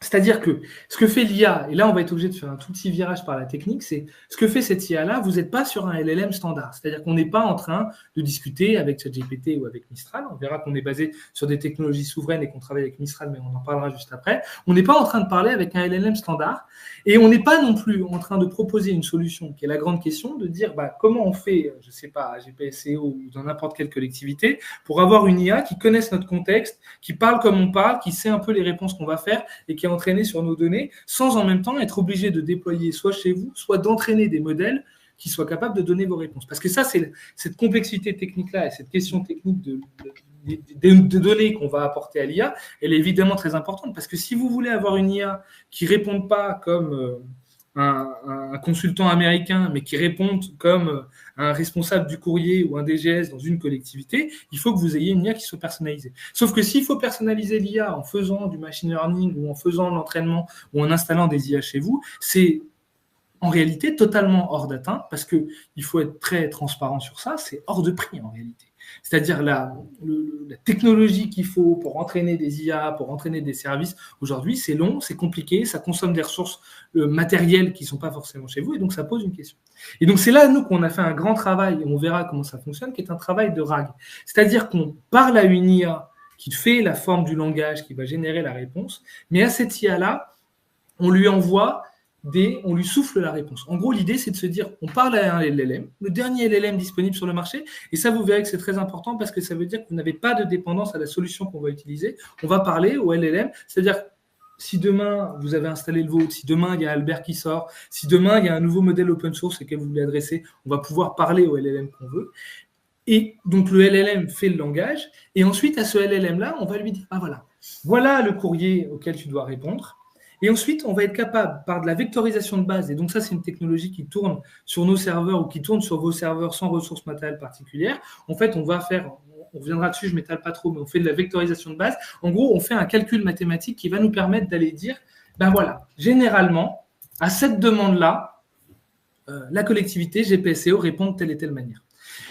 C'est-à-dire que ce que fait l'IA, et là on va être obligé de faire un tout petit virage par la technique, c'est ce que fait cette IA-là, vous n'êtes pas sur un LLM standard. C'est-à-dire qu'on n'est pas en train de discuter avec ChatGPT ou avec Mistral. On verra qu'on est basé sur des technologies souveraines et qu'on travaille avec Mistral, mais on en parlera juste après. On n'est pas en train de parler avec un LLM standard et on n'est pas non plus en train de proposer une solution qui est la grande question de dire comment on fait, je ne sais pas, à GPSEO ou dans n'importe quelle collectivité, pour avoir une IA qui connaisse notre contexte, qui parle comme on parle, qui sait un peu les réponses qu'on va faire et qui est entraîné sur nos données, sans en même temps être obligé de déployer soit chez vous, soit d'entraîner des modèles qui soient capables de donner vos réponses. Parce que ça, c'est cette complexité technique-là et cette question technique de données qu'on va apporter à l'IA, elle est évidemment très importante. Parce que si vous voulez avoir une IA qui ne réponde pas comme un consultant américain, mais qui répondent comme un responsable du courrier ou un DGS dans une collectivité, il faut que vous ayez une IA qui soit personnalisée. Sauf que s'il faut personnaliser l'IA en faisant du machine learning ou en faisant de l'entraînement ou en installant des IA chez vous, c'est en réalité totalement hors d'atteinte parce qu'il faut être très transparent sur ça, c'est hors de prix en réalité. C'est-à-dire la technologie qu'il faut pour entraîner des IA, pour entraîner des services, aujourd'hui, c'est long, c'est compliqué, ça consomme des ressources matérielles qui ne sont pas forcément chez vous, et donc ça pose une question. Et donc c'est là, nous, qu'on a fait un grand travail, et on verra comment ça fonctionne, qui est un travail de RAG. C'est-à-dire qu'on parle à une IA qui fait la forme du langage, qui va générer la réponse, mais à cette IA-là, on lui envoie on lui souffle la réponse. En gros, l'idée, c'est de se dire, on parle à un LLM, le dernier LLM disponible sur le marché, et ça, vous verrez que c'est très important parce que ça veut dire que vous n'avez pas de dépendance à la solution qu'on va utiliser. On va parler au LLM, c'est-à-dire si demain, vous avez installé le vôtre, si demain, il y a Albert qui sort, si demain, il y a un nouveau modèle open source auquel vous voulez adresser, on va pouvoir parler au LLM qu'on veut. Et donc, le LLM fait le langage, et ensuite, à ce LLM-là, on va lui dire, voilà le courrier auquel tu dois répondre. Et ensuite, on va être capable, par de la vectorisation de base, et donc ça, c'est une technologie qui tourne sur nos serveurs ou qui tourne sur vos serveurs sans ressources matérielles particulières. En fait, on reviendra dessus, je ne m'étale pas trop, mais on fait de la vectorisation de base. En gros, on fait un calcul mathématique qui va nous permettre d'aller dire, généralement, à cette demande-là, la collectivité, GPSO, répond de telle et telle manière.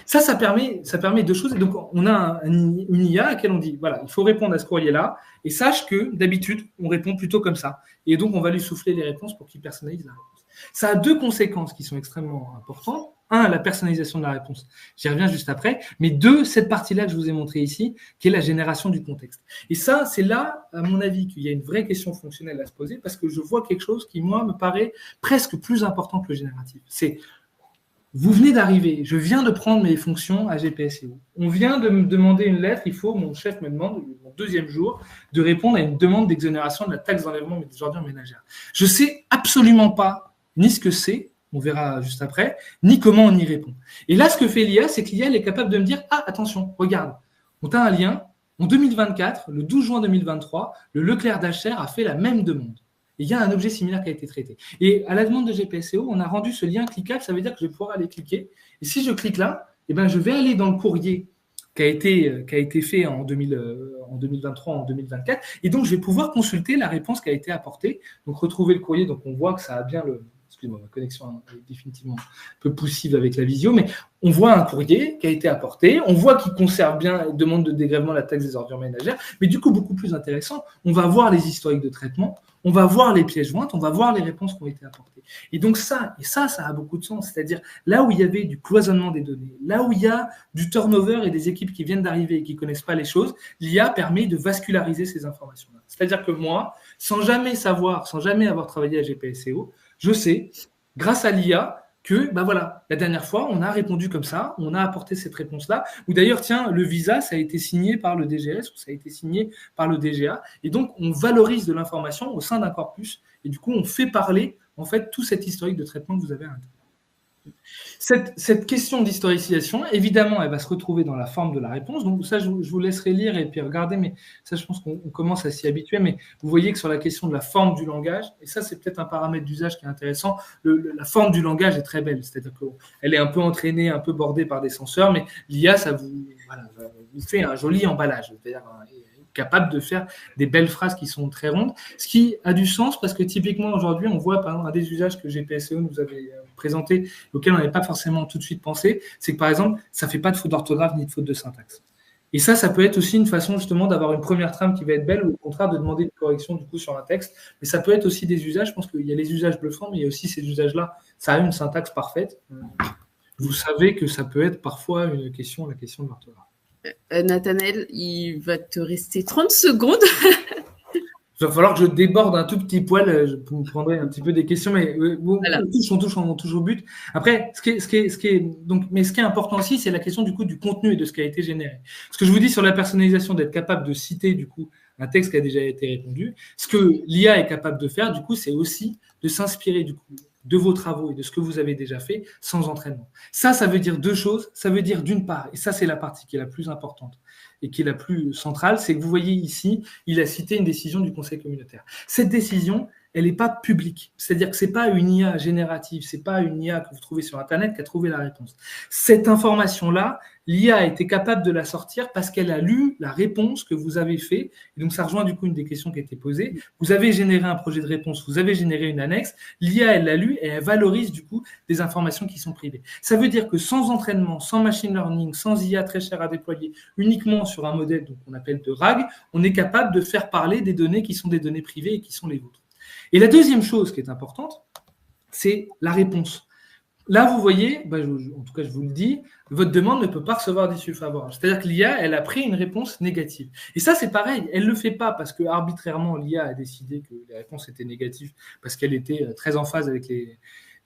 Ça permet deux choses. Et donc, on a une IA à laquelle on dit, voilà, il faut répondre à ce courrier-là, et sache que, d'habitude, on répond plutôt comme ça. Et donc, on va lui souffler les réponses pour qu'il personnalise la réponse. Ça a deux conséquences qui sont extrêmement importantes. Un, la personnalisation de la réponse. J'y reviens juste après. Mais deux, cette partie-là que je vous ai montrée ici, qui est la génération du contexte. Et ça, c'est là, à mon avis, qu'il y a une vraie question fonctionnelle à se poser, parce que je vois quelque chose qui, moi, me paraît presque plus important que le génératif. C'est vous venez d'arriver, je viens de prendre mes fonctions à GPSO. On vient de me demander une lettre, mon chef me demande, mon deuxième jour, de répondre à une demande d'exonération de la taxe d'enlèvement des ordures ménagères. Je ne sais absolument pas ni ce que c'est, on verra juste après, ni comment on y répond. Et là, ce que fait l'IA, c'est que l'IA est capable de me dire « Ah, attention, regarde, on a un lien, en 2024, le 12 juin 2023, le Leclerc d'Achères a fait la même demande. » Il y a un objet similaire qui a été traité. Et à la demande de GPSO, on a rendu ce lien cliquable, ça veut dire que je vais pouvoir aller cliquer. Et si je clique là, eh ben, je vais aller dans le courrier qui a été fait en 2023, en 2024, et donc je vais pouvoir consulter la réponse qui a été apportée. Donc retrouver le courrier, donc on voit que ça a bien le... Excusez-moi, ma connexion est définitivement un peu poussive avec la visio, mais on voit un courrier qui a été apporté, on voit qu'il conserve bien la demande de dégrèvement de la taxe des ordures ménagères, mais du coup, beaucoup plus intéressant, on va voir les historiques de traitement, on va voir les pièces jointes, on va voir les réponses qui ont été apportées. Et donc ça a beaucoup de sens, c'est-à-dire là où il y avait du cloisonnement des données, là où il y a du turnover et des équipes qui viennent d'arriver et qui ne connaissent pas les choses, l'IA permet de vasculariser ces informations-là. C'est-à-dire que moi, sans jamais avoir travaillé à GPSO, je sais, grâce à l'IA, que ben voilà, la dernière fois, on a répondu comme ça, on a apporté cette réponse-là, ou d'ailleurs, tiens, le visa, ça a été signé par le DGS ou ça a été signé par le DGA, et donc on valorise de l'information au sein d'un corpus, et du coup, on fait parler, en fait, tout cet historique de traitement que vous avez à l'intérieur. Cette question d'historicisation, évidemment, elle va se retrouver dans la forme de la réponse. Donc ça, je vous laisserai lire et puis regarder, mais ça, je pense qu'on commence à s'y habituer. Mais vous voyez que sur la question de la forme du langage, et ça, c'est peut-être un paramètre d'usage qui est intéressant, la forme du langage est très belle. C'est-à-dire qu'elle est un peu entraînée, un peu bordée par des senseurs, mais l'IA, ça vous fait un joli emballage. C'est-à-dire capable de faire des belles phrases qui sont très rondes, ce qui a du sens parce que typiquement aujourd'hui, on voit par exemple un des usages que GPSO nous avait présenté, auquel on n'avait pas forcément tout de suite pensé, c'est que par exemple, ça ne fait pas de faute d'orthographe ni de faute de syntaxe. Et ça peut être aussi une façon justement d'avoir une première trame qui va être belle ou au contraire de demander une correction du coup sur un texte. Mais ça peut être aussi des usages, je pense qu'il y a les usages bluffants, mais il y a aussi ces usages-là, ça a une syntaxe parfaite. Vous savez que ça peut être parfois la question de l'orthographe. Nathanaël, il va te rester 30 secondes. Il va falloir que je déborde un tout petit poil. Vous me prendrez un petit peu des questions, mais voilà. on touche au but. Après, ce qui est important aussi, c'est la question du coup du contenu et de ce qui a été généré. Ce que je vous dis sur la personnalisation, d'être capable de citer du coup un texte qui a déjà été répondu. Ce que l'IA est capable de faire, du coup, c'est aussi de s'inspirer du coup de vos travaux et de ce que vous avez déjà fait sans entraînement. Ça veut dire deux choses. Ça veut dire d'une part, et ça c'est la partie qui est la plus importante et qui est la plus centrale, c'est que vous voyez ici, il a cité une décision du Conseil communautaire. Cette décision, elle n'est pas publique. C'est-à-dire que ce n'est pas une IA générative, ce n'est pas une IA que vous trouvez sur Internet qui a trouvé la réponse. Cette information-là, l'IA a été capable de la sortir parce qu'elle a lu la réponse que vous avez fait. Et donc, ça rejoint du coup une des questions qui a été posée. Vous avez généré un projet de réponse, vous avez généré une annexe. L'IA, elle l'a lu et elle valorise du coup des informations qui sont privées. Ça veut dire que sans entraînement, sans machine learning, sans IA très cher à déployer, uniquement sur un modèle qu'on appelle de RAG, on est capable de faire parler des données qui sont des données privées et qui sont les vôtres. Et la deuxième chose qui est importante, c'est la réponse. Là, vous voyez, en tout cas, je vous le dis, votre demande ne peut pas recevoir d'issue favorable. C'est-à-dire que l'IA, elle a pris une réponse négative. Et ça, c'est pareil, elle ne le fait pas parce que arbitrairement, l'IA a décidé que les réponses étaient négatives parce qu'elle était très en phase avec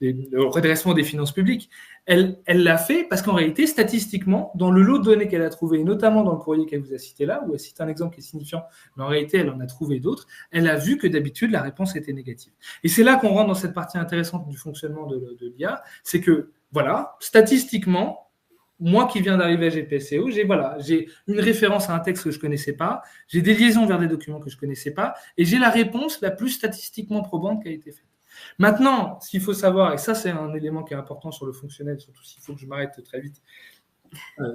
le redressement des finances publiques. Elle l'a fait parce qu'en réalité, statistiquement, dans le lot de données qu'elle a trouvé, et notamment dans le courrier qu'elle vous a cité là, où elle cite un exemple qui est signifiant, mais en réalité, elle en a trouvé d'autres, elle a vu que d'habitude, la réponse était négative. Et c'est là qu'on rentre dans cette partie intéressante du fonctionnement de l'IA, c'est que, voilà, statistiquement, moi qui viens d'arriver à GPSO, j'ai une référence à un texte que je ne connaissais pas, j'ai des liaisons vers des documents que je ne connaissais pas, et j'ai la réponse la plus statistiquement probante qui a été faite. Maintenant, ce qu'il faut savoir, et ça c'est un élément qui est important sur le fonctionnel, surtout s'il faut que je m'arrête très vite,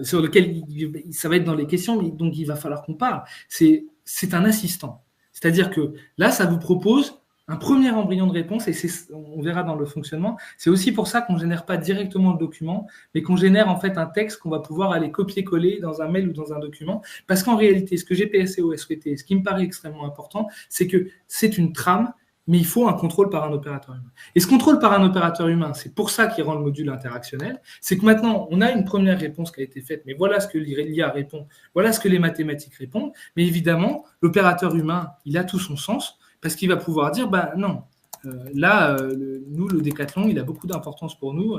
sur lequel ça va être dans les questions, mais donc il va falloir qu'on parle, c'est un assistant. C'est-à-dire que là, ça vous propose un premier embryon de réponse, et on verra dans le fonctionnement. C'est aussi pour ça qu'on ne génère pas directement le document, mais qu'on génère en fait un texte qu'on va pouvoir aller copier-coller dans un mail ou dans un document. Parce qu'en réalité, ce que GPSEO a souhaité, ce qui me paraît extrêmement important, c'est que c'est une trame, mais il faut un contrôle par un opérateur humain. Et ce contrôle par un opérateur humain, c'est pour ça qu'il rend le module interactionnel. C'est que maintenant, on a une première réponse qui a été faite, mais voilà ce que l'IA répond, voilà ce que les mathématiques répondent. Mais évidemment, l'opérateur humain, il a tout son sens, parce qu'il va pouvoir dire, non, nous, le décathlon, il a beaucoup d'importance pour nous,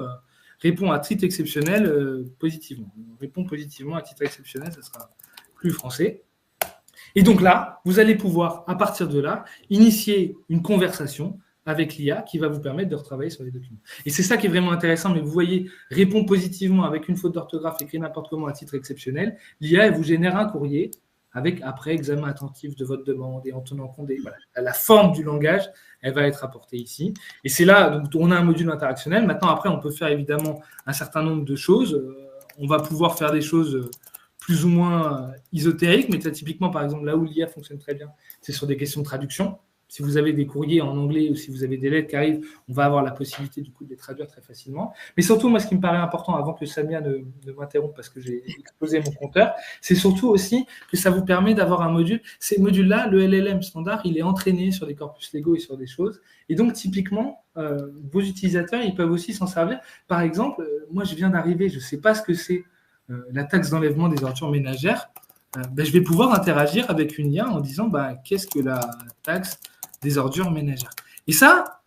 répond à titre exceptionnel positivement. Répond positivement à titre exceptionnel, ça sera plus français. Et donc là, vous allez pouvoir, à partir de là, initier une conversation avec l'IA qui va vous permettre de retravailler sur les documents. Et c'est ça qui est vraiment intéressant, mais vous voyez, répond positivement avec une faute d'orthographe, écrit n'importe comment à titre exceptionnel, l'IA, elle vous génère un courrier avec, après, examen attentif de votre demande et en tenant compte des... Voilà, la forme du langage, elle va être apportée ici. Et c'est là, donc, on a un module interactionnel. Maintenant, après, on peut faire évidemment un certain nombre de choses. On va pouvoir faire des choses plus ou moins ésotériques, mais typiquement, par exemple, là où l'IA fonctionne très bien, c'est sur des questions de traduction. Si vous avez des courriers en anglais ou si vous avez des lettres qui arrivent, on va avoir la possibilité du coup de les traduire très facilement. Mais surtout, moi, ce qui me paraît important, avant que Samia ne m'interrompe parce que j'ai explosé mon compteur, c'est surtout aussi que ça vous permet d'avoir un module. Ces modules-là, le LLM standard, il est entraîné sur des corpus légaux et sur des choses. Et donc, typiquement, vos utilisateurs, ils peuvent aussi s'en servir. Par exemple, moi, je viens d'arriver, je ne sais pas ce que c'est la taxe d'enlèvement des ordures ménagères. Je vais pouvoir interagir avec une IA en disant qu'est-ce que la taxe des ordures ménagères. Et ça,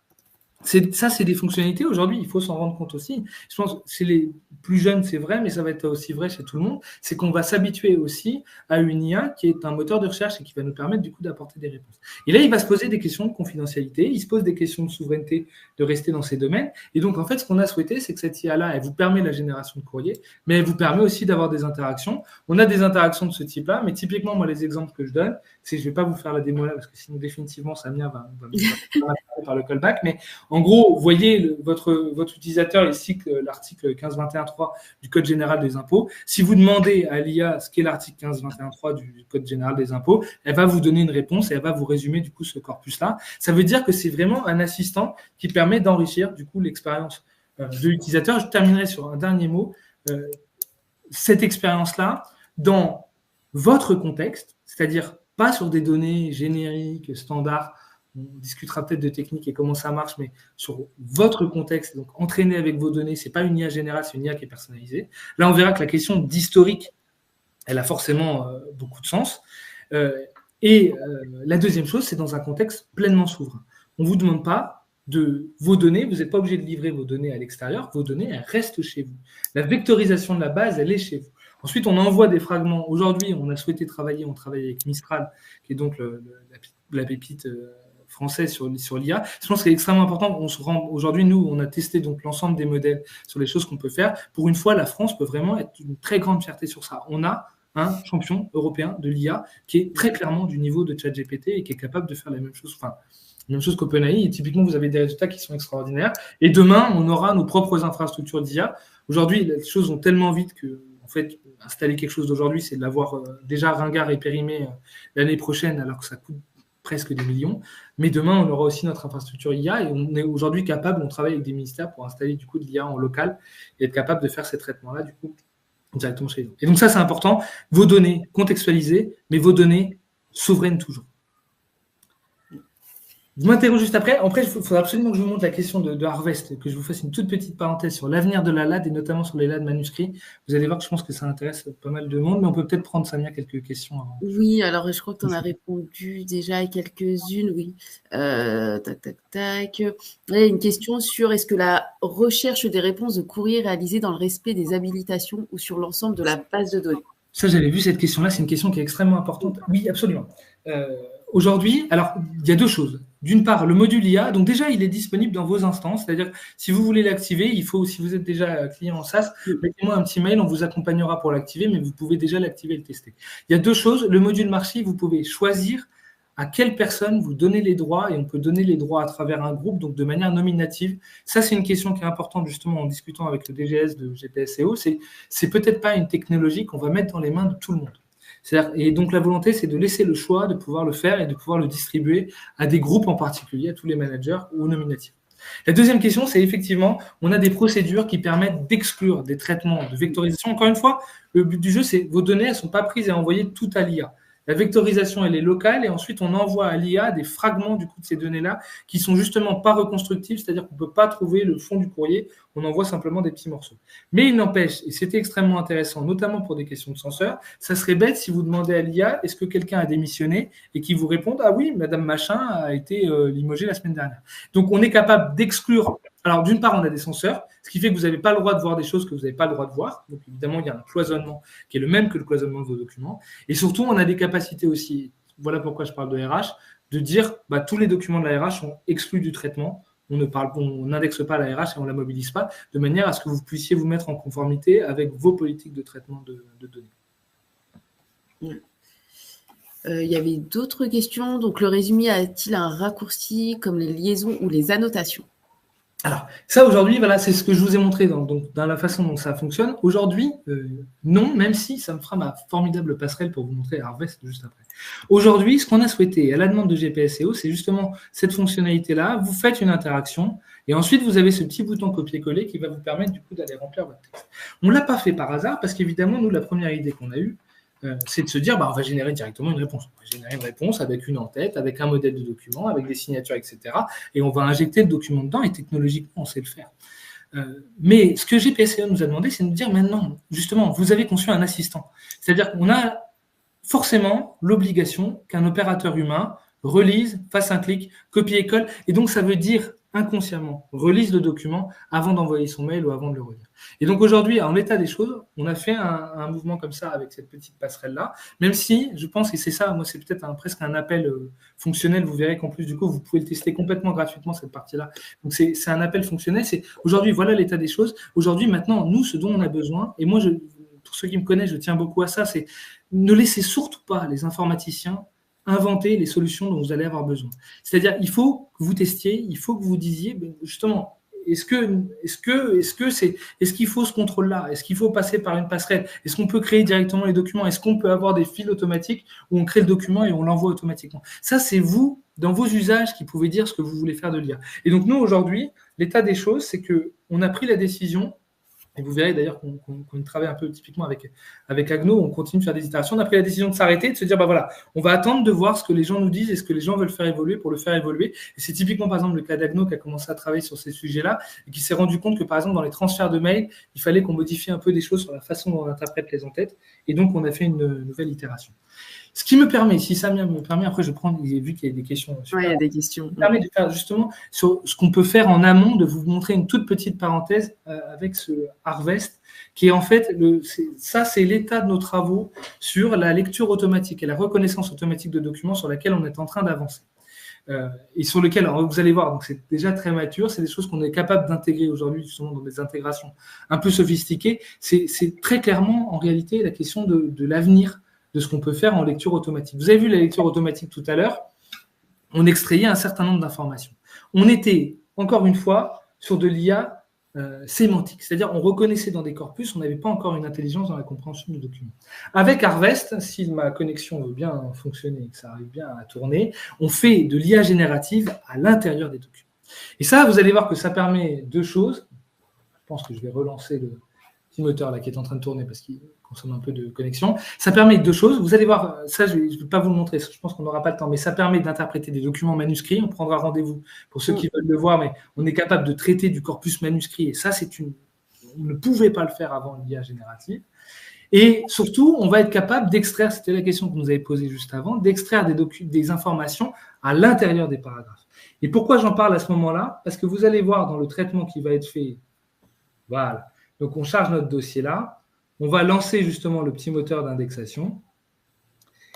c'est des fonctionnalités. Aujourd'hui, il faut s'en rendre compte aussi. Je pense que chez les plus jeunes, c'est vrai, mais ça va être aussi vrai chez tout le monde. C'est qu'on va s'habituer aussi à une IA qui est un moteur de recherche et qui va nous permettre du coup d'apporter des réponses. Et là, il va se poser des questions de confidentialité, il se pose des questions de souveraineté, de rester dans ces domaines. Et donc, en fait, ce qu'on a souhaité, c'est que cette IA-là, elle vous permet la génération de courrier, mais elle vous permet aussi d'avoir des interactions. On a des interactions de ce type-là, mais typiquement, moi, les exemples que je donne, je ne vais pas vous faire la démo là, parce que sinon, définitivement, Samia va me par le callback, mais en gros, vous voyez votre utilisateur, il cite l'article 1521.3 du Code général des impôts. Si vous demandez à l'IA ce qu'est l'article 1521.3 du Code général des impôts, elle va vous donner une réponse et elle va vous résumer du coup ce corpus-là. Ça veut dire que c'est vraiment un assistant qui permet d'enrichir du coup l'expérience de l'utilisateur. Je terminerai sur un dernier mot. Cette expérience-là, dans votre contexte, c'est-à-dire pas sur des données génériques, standards. On discutera peut-être de technique et comment ça marche, mais sur votre contexte, donc entraîner avec vos données, ce n'est pas une IA générale, c'est une IA qui est personnalisée. Là, on verra que la question d'historique, elle a forcément beaucoup de sens. La deuxième chose, c'est dans un contexte pleinement souverain. On ne vous demande pas de vos données, vous n'êtes pas obligé de livrer vos données à l'extérieur, vos données, elles restent chez vous. La vectorisation de la base, elle est chez vous. Ensuite, on envoie des fragments. Aujourd'hui, on a souhaité travailler, on travaille avec Mistral, qui est donc la pépite française sur l'IA. Je pense que c'est extrêmement important. Aujourd'hui, nous, on a testé donc l'ensemble des modèles sur les choses qu'on peut faire. Pour une fois, la France peut vraiment être une très grande fierté sur ça. On a un champion européen de l'IA qui est très clairement du niveau de ChatGPT et qui est capable de faire la même chose. Enfin, la même chose qu'OpenAI. Et typiquement, vous avez des résultats qui sont extraordinaires. Et demain, on aura nos propres infrastructures d'IA. Aujourd'hui, les choses vont tellement vite que, en fait, installer quelque chose d'aujourd'hui, c'est de l'avoir déjà ringard et périmé l'année prochaine, alors que ça coûte presque des millions. Mais demain, on aura aussi notre infrastructure IA et on est aujourd'hui capable, on travaille avec des ministères pour installer du coup de l'IA en local et être capable de faire ces traitements-là du coup directement chez nous. Et donc ça, c'est important. Vos données contextualisées, mais vos données souveraines toujours. Je m'interroge juste après. Après, il faudra absolument que je vous montre la question de Harvest, que je vous fasse une toute petite parenthèse sur l'avenir de la LAD et notamment sur les LAD manuscrits. Vous allez voir que je pense que ça intéresse pas mal de monde, mais on peut peut-être prendre, Samia, quelques questions avant. Oui, alors je crois que tu en as répondu déjà à quelques-unes, oui. Il y a une question sur est-ce que la recherche des réponses de courrier est réalisée dans le respect des habilitations ou sur l'ensemble de la base de données? Ça, j'avais vu cette question-là, c'est une question qui est extrêmement importante. Oui, absolument. Aujourd'hui, alors, il y a deux choses. D'une part, le module IA, donc déjà, il est disponible dans vos instances, c'est-à-dire si vous voulez l'activer, il faut, si vous êtes déjà client en SaaS, mettez-moi un petit mail, on vous accompagnera pour l'activer, mais vous pouvez déjà l'activer et le tester. Il y a deux choses. Le module marché, vous pouvez choisir à quelle personne vous donnez les droits, et on peut donner les droits à travers un groupe, donc de manière nominative. Ça, c'est une question qui est importante, justement, en discutant avec le DGS de GPSEO. C'est peut-être pas une technologie qu'on va mettre dans les mains de tout le monde. Et donc, la volonté, c'est de laisser le choix de pouvoir le faire et de pouvoir le distribuer à des groupes en particulier, à tous les managers ou nominatifs. La deuxième question, c'est effectivement, on a des procédures qui permettent d'exclure des traitements de vectorisation. Encore une fois, le but du jeu, c'est vos données, elles ne sont pas prises et envoyées toutes à l'IA. La vectorisation, elle est locale et ensuite, on envoie à l'IA des fragments du coup de ces données-là qui sont justement pas reconstructibles, c'est-à-dire qu'on ne peut pas trouver le fond du courrier, on envoie simplement des petits morceaux. Mais il n'empêche, et c'était extrêmement intéressant, notamment pour des questions de censeur, ça serait bête si vous demandez à l'IA est-ce que quelqu'un a démissionné et qu'il vous réponde ah oui, Madame Machin a été limogée la semaine dernière. Donc on est capable d'exclure. Alors d'une part, on a des censeurs, ce qui fait que vous n'avez pas le droit de voir des choses que vous n'avez pas le droit de voir. Donc évidemment, il y a un cloisonnement qui est le même que le cloisonnement de vos documents. Et surtout, on a des capacités aussi, voilà pourquoi je parle de RH, de dire tous les documents de la RH sont exclus du traitement. On n'indexe pas la RH et on ne la mobilise pas, de manière à ce que vous puissiez vous mettre en conformité avec vos politiques de traitement de données. Il y avait d'autres questions. Donc, le résumé a-t-il un raccourci comme les liaisons ou les annotations? Alors, ça aujourd'hui, voilà, c'est ce que je vous ai montré dans la façon dont ça fonctionne. Aujourd'hui, non, même si ça me fera ma formidable passerelle pour vous montrer Harvest juste après. Aujourd'hui, ce qu'on a souhaité à la demande de GPSEO, c'est justement cette fonctionnalité-là. Vous faites une interaction et ensuite, vous avez ce petit bouton copier-coller qui va vous permettre du coup d'aller remplir votre texte. On ne l'a pas fait par hasard parce qu'évidemment, nous, la première idée qu'on a eue, c'est de se dire, on va générer directement une réponse. On va générer une réponse avec une en-tête, avec un modèle de document, avec des signatures, etc. Et on va injecter le document dedans et technologiquement, on sait le faire. Mais ce que GPSEO nous a demandé, c'est de nous dire maintenant, justement, vous avez conçu un assistant. C'est-à-dire qu'on a forcément l'obligation qu'un opérateur humain relise, fasse un clic, copie-colle. Et donc, ça veut dire inconsciemment relise le document avant d'envoyer son mail ou avant de le relire. Et donc aujourd'hui, en l'état des choses, on a fait un mouvement comme ça avec cette petite passerelle-là, même si je pense, et c'est ça, moi c'est peut-être presque un appel fonctionnel, vous verrez qu'en plus du coup, vous pouvez le tester complètement gratuitement cette partie-là. Donc c'est un appel fonctionnel, c'est aujourd'hui, voilà l'état des choses. Aujourd'hui, maintenant, nous, ce dont on a besoin, et moi, pour ceux qui me connaissent, je tiens beaucoup à ça, c'est ne laissez surtout pas les informaticiens inventer les solutions dont vous allez avoir besoin. C'est-à-dire, il faut que vous testiez, il faut que vous disiez, justement, est-ce qu'il faut ce contrôle-là? Est-ce qu'il faut passer par une passerelle? Est-ce qu'on peut créer directement les documents? Est-ce qu'on peut avoir des fils automatiques où on crée le document et on l'envoie automatiquement? Ça, c'est vous, dans vos usages, qui pouvez dire ce que vous voulez faire de l'IA. Et donc, nous, aujourd'hui, l'état des choses, c'est qu'on a pris la décision. Et vous verrez d'ailleurs qu'on travaille un peu typiquement avec Agno, on continue de faire des itérations. On a pris la décision de s'arrêter, de se dire, voilà, on va attendre de voir ce que les gens nous disent et ce que les gens veulent faire évoluer pour le faire évoluer. Et c'est typiquement, par exemple, le cas d'Agno qui a commencé à travailler sur ces sujets-là et qui s'est rendu compte que, par exemple, dans les transferts de mails, il fallait qu'on modifie un peu des choses sur la façon dont on interprète les en-têtes. Et donc, on a fait une nouvelle itération. Ce qui me permet, si ça me permet, après je prends, vu qu'il y a des questions. Oui, il y a des questions. Ça me permet de faire justement sur ce qu'on peut faire en amont, de vous montrer une toute petite parenthèse avec ce Harvest, qui est en fait, c'est l'état de nos travaux sur la lecture automatique et la reconnaissance automatique de documents sur laquelle on est en train d'avancer. Et sur lequel, alors vous allez voir, donc c'est déjà très mature, c'est des choses qu'on est capable d'intégrer aujourd'hui justement dans des intégrations un peu sophistiquées. C'est très clairement en réalité la question de l'avenir de ce qu'on peut faire en lecture automatique. Vous avez vu la lecture automatique tout à l'heure, on extrayait un certain nombre d'informations. On était, encore une fois, sur de l'IA sémantique, c'est-à-dire on reconnaissait dans des corpus, on n'avait pas encore une intelligence dans la compréhension du document. Avec Harvest, si ma connexion veut bien fonctionner et que ça arrive bien à tourner, on fait de l'IA générative à l'intérieur des documents. Et ça, vous allez voir que ça permet deux choses. Je pense que je vais relancer le petit moteur là qui est en train de tourner parce qu'il consomme un peu de connexion. Ça permet deux choses. Vous allez voir, ça je ne vais pas vous le montrer, je pense qu'on n'aura pas le temps, mais ça permet d'interpréter des documents manuscrits. On prendra rendez-vous pour ceux qui veulent le voir, mais on est capable de traiter du corpus manuscrit et ça, on ne pouvait pas le faire avant l'IA générative. Et surtout, on va être capable d'extraire, c'était la question que vous nous avez posée juste avant, d'extraire des informations à l'intérieur des paragraphes. Et pourquoi j'en parle à ce moment-là? Parce que vous allez voir dans le traitement qui va être fait, voilà. Donc, on charge notre dossier là. On va lancer justement le petit moteur d'indexation.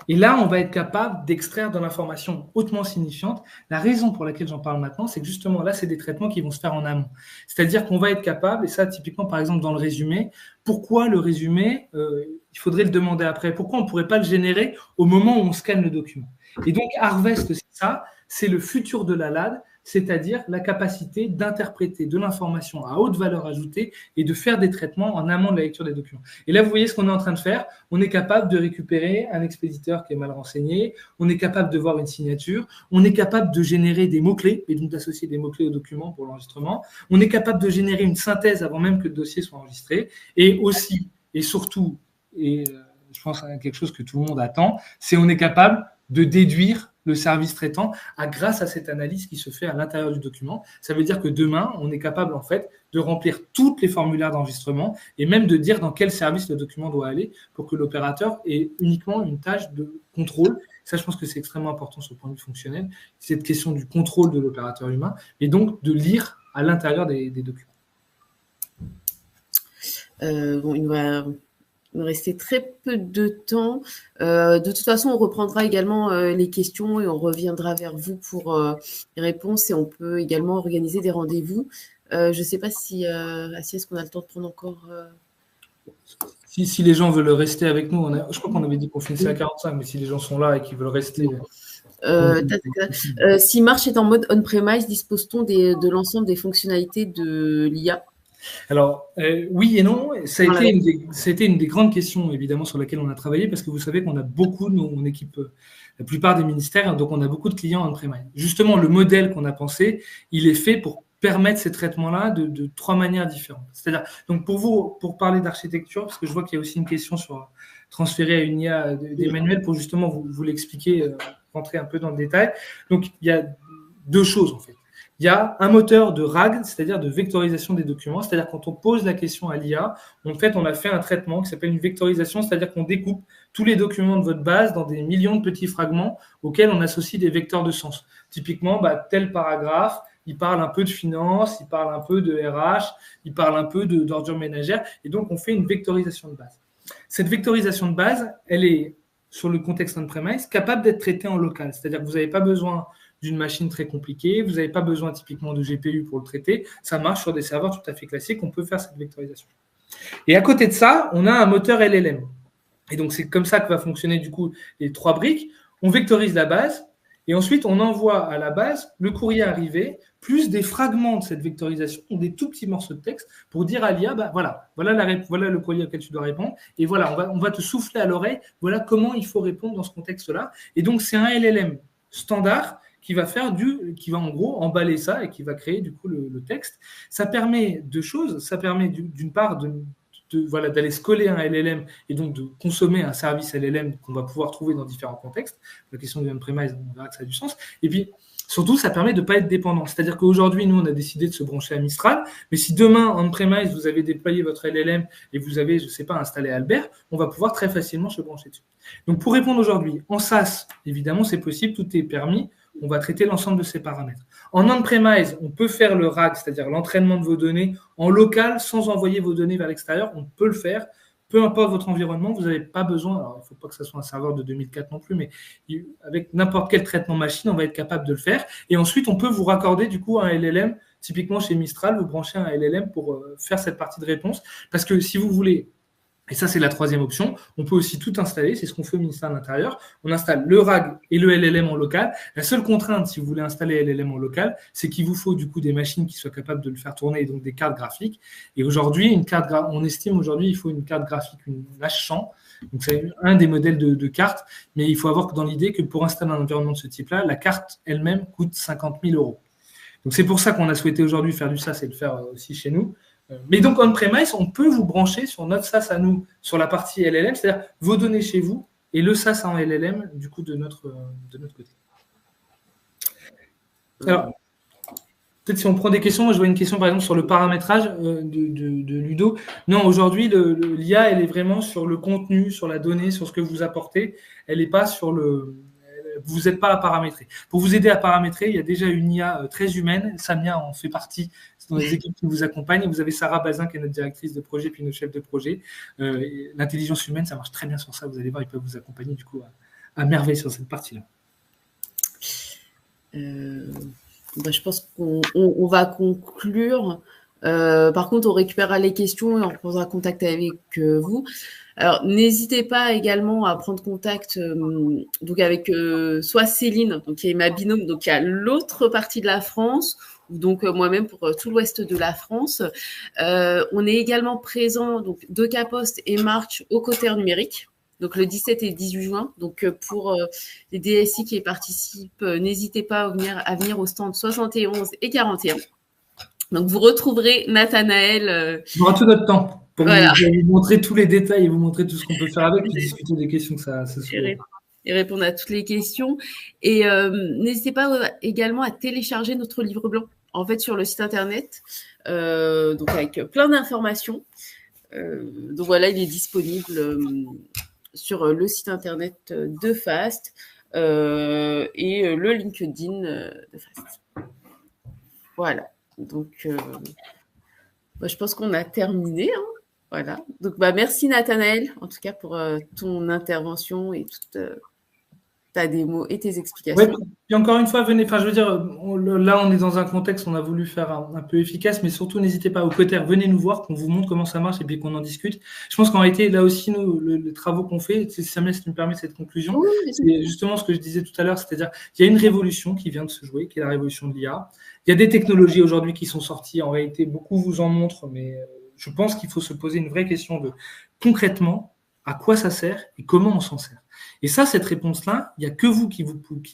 Et là, on va être capable d'extraire de l'information hautement signifiante. La raison pour laquelle j'en parle maintenant, c'est que justement, là, c'est des traitements qui vont se faire en amont. C'est-à-dire qu'on va être capable, et ça, typiquement, par exemple, dans le résumé, pourquoi le résumé, il faudrait le demander après. Pourquoi on ne pourrait pas le générer au moment où on scanne le document? Et donc, Harvest, c'est ça, c'est le futur de la LAD. c'est-à-dire la capacité d'interpréter de l'information à haute valeur ajoutée et de faire des traitements en amont de la lecture des documents. Et là, vous voyez ce qu'on est en train de faire. On est capable de récupérer un expéditeur qui est mal renseigné, on est capable de voir une signature, on est capable de générer des mots-clés et donc d'associer des mots-clés au document pour l'enregistrement, on est capable de générer une synthèse avant même que le dossier soit enregistré, et aussi, et surtout, et je pense à quelque chose que tout le monde attend, c'est on est capable de déduire le service traitant grâce à cette analyse qui se fait à l'intérieur du document. Ça veut dire que demain, on est capable en fait de remplir toutes les formulaires d'enregistrement et même de dire dans quel service le document doit aller pour que l'opérateur ait uniquement une tâche de contrôle. Ça, je pense que c'est extrêmement important sur le point de vue fonctionnel, cette question du contrôle de l'opérateur humain et donc de lire à l'intérieur des documents. Bon, il va nous rester très peu de temps. De toute façon, on reprendra également les questions et on reviendra vers vous pour les réponses et on peut également organiser des rendez-vous. Je ne sais pas si, est-ce qu'on a le temps de prendre encore Si les gens veulent rester avec nous, je crois qu'on avait dit qu'on finissait à 45, mais si les gens sont là et qu'ils veulent rester... si Marche est en mode on-premise, dispose-t-on de l'ensemble des fonctionnalités de l'IA? Alors, oui et non. Ça a été une des grandes questions, évidemment, sur laquelle on a travaillé, parce que vous savez qu'on a beaucoup, mon équipe, la plupart des ministères, donc on a beaucoup de clients on-premise. Justement, le modèle qu'on a pensé, il est fait pour permettre ces traitements-là de trois manières différentes. C'est-à-dire, donc pour parler d'architecture, parce que je vois qu'il y a aussi une question sur transférer à une IA d'Emmanuel, pour justement vous l'expliquer, rentrer un peu dans le détail. Donc, il y a deux choses, en fait. Il y a un moteur de RAG, c'est-à-dire de vectorisation des documents, c'est-à-dire quand on pose la question à l'IA, on a fait un traitement qui s'appelle une vectorisation, c'est-à-dire qu'on découpe tous les documents de votre base dans des millions de petits fragments auxquels on associe des vecteurs de sens. Typiquement, tel paragraphe, il parle un peu de finance, il parle un peu de RH, il parle un peu d'ordure ménagère, et donc on fait une vectorisation de base. Cette vectorisation de base, elle est, sur le contexte on-premise, capable d'être traitée en local, c'est-à-dire que vous n'avez pas besoin d'une machine très compliquée, vous n'avez pas besoin typiquement de GPU pour le traiter, ça marche sur des serveurs tout à fait classiques, on peut faire cette vectorisation. Et à côté de ça, on a un moteur LLM. Et donc c'est comme ça que va fonctionner du coup les trois briques. On vectorise la base et ensuite on envoie à la base le courrier arrivé plus des fragments de cette vectorisation, des tout petits morceaux de texte pour dire à l'IA, voilà le courrier auquel tu dois répondre et voilà, on va te souffler à l'oreille, voilà comment il faut répondre dans ce contexte-là. Et donc c'est un LLM standard qui va en gros emballer ça et qui va créer du coup le texte. Ça permet deux choses. Ça permet d'une part d'aller se coller à un LLM et donc de consommer un service LLM qu'on va pouvoir trouver dans différents contextes. La question du on-premise, on verra que ça a du sens. Et puis surtout, ça permet de ne pas être dépendant. C'est-à-dire qu'aujourd'hui, nous, on a décidé de se brancher à Mistral, mais si demain, on-premise, vous avez déployé votre LLM et vous avez, je ne sais pas, installé Albert, on va pouvoir très facilement se brancher dessus. Donc, pour répondre aujourd'hui, en SaaS, évidemment, c'est possible, tout est permis. On va traiter l'ensemble de ces paramètres. En on-premise, on peut faire le RAG, c'est-à-dire l'entraînement de vos données en local sans envoyer vos données vers l'extérieur. On peut le faire. Peu importe votre environnement, vous n'avez pas besoin, alors il ne faut pas que ce soit un serveur de 2004 non plus, mais avec n'importe quel traitement machine, on va être capable de le faire. Et ensuite, on peut vous raccorder du coup un LLM. Typiquement chez Mistral, vous branchez un LLM pour faire cette partie de réponse. Parce que si vous voulez, et ça, c'est la troisième option. On peut aussi tout installer. C'est ce qu'on fait au ministère de l'Intérieur. On installe le RAG et le LLM en local. La seule contrainte, si vous voulez installer LLM en local, c'est qu'il vous faut du coup des machines qui soient capables de le faire tourner, et donc des cartes graphiques. Et aujourd'hui, on estime aujourd'hui, il faut une carte graphique, une H100. Donc, c'est un des modèles de cartes. Mais il faut avoir dans l'idée que pour installer un environnement de ce type-là, la carte elle-même coûte 50 000 €. Donc, c'est pour ça qu'on a souhaité aujourd'hui faire du SaaS et le faire aussi chez nous. Mais donc, on-premise, on peut vous brancher sur notre SaaS à nous, sur la partie LLM, c'est-à-dire vos données chez vous et le SaaS en LLM, du coup, de notre côté. Alors, peut-être si on prend des questions, moi je vois une question par exemple sur le paramétrage de Ludo. Non, aujourd'hui, l'IA, elle est vraiment sur le contenu, sur la donnée, sur ce que vous apportez. Elle n'est pas sur vous n'êtes pas à paramétrer. Pour vous aider à paramétrer, il y a déjà une IA très humaine. Samia en fait partie. C'est dans les équipes qui vous accompagnent. Et vous avez Sarah Bazin, qui est notre directrice de projet, puis notre chef de projet. L'intelligence humaine, ça marche très bien sur ça. Vous allez voir, ils peuvent vous accompagner du coup à merveille sur cette partie-là. Je pense qu'on va conclure. Par contre, on récupérera les questions et on prendra contact avec vous. Alors, n'hésitez pas également à prendre contact donc avec soit Céline, donc qui est ma binôme, donc qui a l'autre partie de la France, ou donc moi-même pour tout l'ouest de la France. On est également présent donc de Caposte et Marche au Côté numérique. Donc le 17 et 18 juin. Donc pour les DSI qui y participent, n'hésitez pas à venir au stand 71 et 41. Donc, vous retrouverez Nathanaël. On aura tout notre temps pour Voilà. vous montrer tous les détails et vous montrer tout ce qu'on peut faire avec, puis discuter des questions que ça soulève. Et répondre à toutes les questions. Et n'hésitez pas également à télécharger notre livre blanc, en fait, sur le site internet, donc avec plein d'informations. Donc voilà, il est disponible sur le site internet de FAST et le LinkedIn de FAST. Voilà. Donc, je pense qu'on a terminé. Hein. Voilà. Donc, merci Nathanaël, en tout cas, pour ton intervention et toute ta démo et tes explications. Oui, puis encore une fois, venez, enfin, je veux dire, là, on est dans un contexte, on a voulu faire un peu efficace, mais surtout, n'hésitez pas, au côté, venez nous voir, qu'on vous montre comment ça marche et puis qu'on en discute. Je pense qu'en réalité, là aussi, nous, les travaux qu'on fait, si ça me permet cette conclusion, oui, c'est justement ce que je disais tout à l'heure, c'est-à-dire qu'il y a une révolution qui vient de se jouer, qui est la révolution de l'IA. Il y a des technologies aujourd'hui qui sont sorties, en réalité, beaucoup vous en montrent, mais je pense qu'il faut se poser une vraie question de concrètement, à quoi ça sert et comment on s'en sert. Et ça, cette réponse-là, il n'y a que vous qui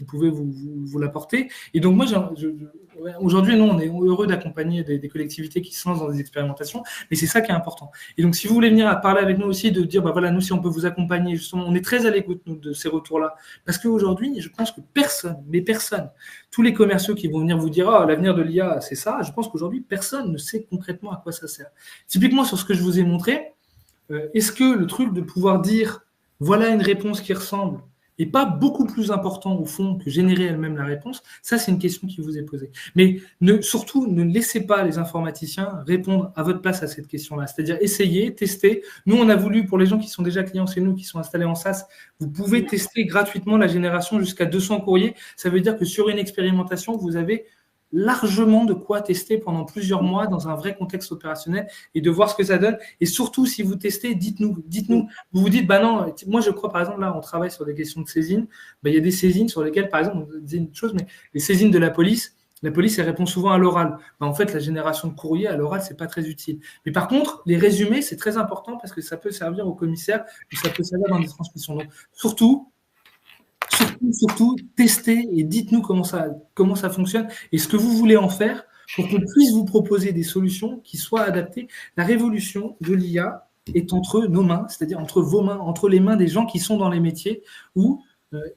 pouvez vous l'apporter. Et donc, moi, aujourd'hui, nous, on est heureux d'accompagner des collectivités qui se lancent dans des expérimentations, mais c'est ça qui est important. Et donc, si vous voulez venir à parler avec nous aussi, de dire, voilà, nous, si on peut vous accompagner, justement, on est très à l'écoute, nous, de ces retours-là. Parce qu'aujourd'hui, je pense que personne, tous les commerciaux qui vont venir vous dire, l'avenir de l'IA, c'est ça, je pense qu'aujourd'hui, personne ne sait concrètement à quoi ça sert. Typiquement, sur ce que je vous ai montré, est-ce que le truc de pouvoir dire voilà une réponse qui ressemble et pas beaucoup plus important au fond que générer elle-même la réponse, ça c'est une question qui vous est posée. Mais surtout, ne laissez pas les informaticiens répondre à votre place à cette question-là. C'est-à-dire essayez, testez. Nous, on a voulu, pour les gens qui sont déjà clients chez nous, qui sont installés en SaaS, vous pouvez tester gratuitement la génération jusqu'à 200 courriers. Ça veut dire que sur une expérimentation, vous avez largement de quoi tester pendant plusieurs mois dans un vrai contexte opérationnel et de voir ce que ça donne. Et surtout, si vous testez, dites-nous. Vous vous dites, non, moi je crois, par exemple, là, on travaille sur des questions de saisine. Il y a des saisines sur lesquelles, par exemple, on dit une chose, mais les saisines de la police, elle répond souvent à l'oral. En fait, la génération de courrier à l'oral, c'est pas très utile. Mais par contre, les résumés, c'est très important parce que ça peut servir au commissaire ou ça peut servir dans des transmissions. Donc, surtout, testez et dites-nous comment ça fonctionne et ce que vous voulez en faire pour qu'on puisse vous proposer des solutions qui soient adaptées. La révolution de l'IA est entre nos mains, c'est-à-dire entre vos mains, entre les mains des gens qui sont dans les métiers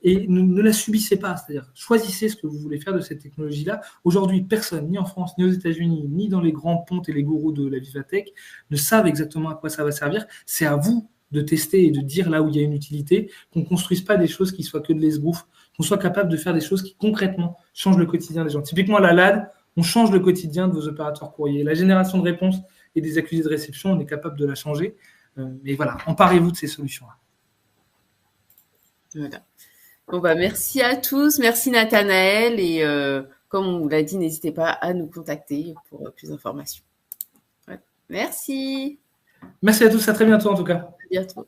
et ne la subissez pas, c'est-à-dire choisissez ce que vous voulez faire de cette technologie-là. Aujourd'hui, personne, ni en France, ni aux États-Unis, ni dans les grands pontes et les gourous de la Vivatech, ne savent exactement à quoi ça va servir. C'est à vous de tester et de dire là où il y a une utilité, qu'on ne construise pas des choses qui soient que de l'esbrouf, qu'on soit capable de faire des choses qui concrètement changent le quotidien des gens. Typiquement, la LAD, on change le quotidien de vos opérateurs courriers. La génération de réponses et des accusés de réception, on est capable de la changer. Mais voilà, emparez-vous de ces solutions-là. Voilà. Bon, merci à tous. Merci Nathanaël. Et comme on vous l'a dit, n'hésitez pas à nous contacter pour plus d'informations. Ouais. Merci. Merci à tous. À très bientôt en tout cas. À bientôt.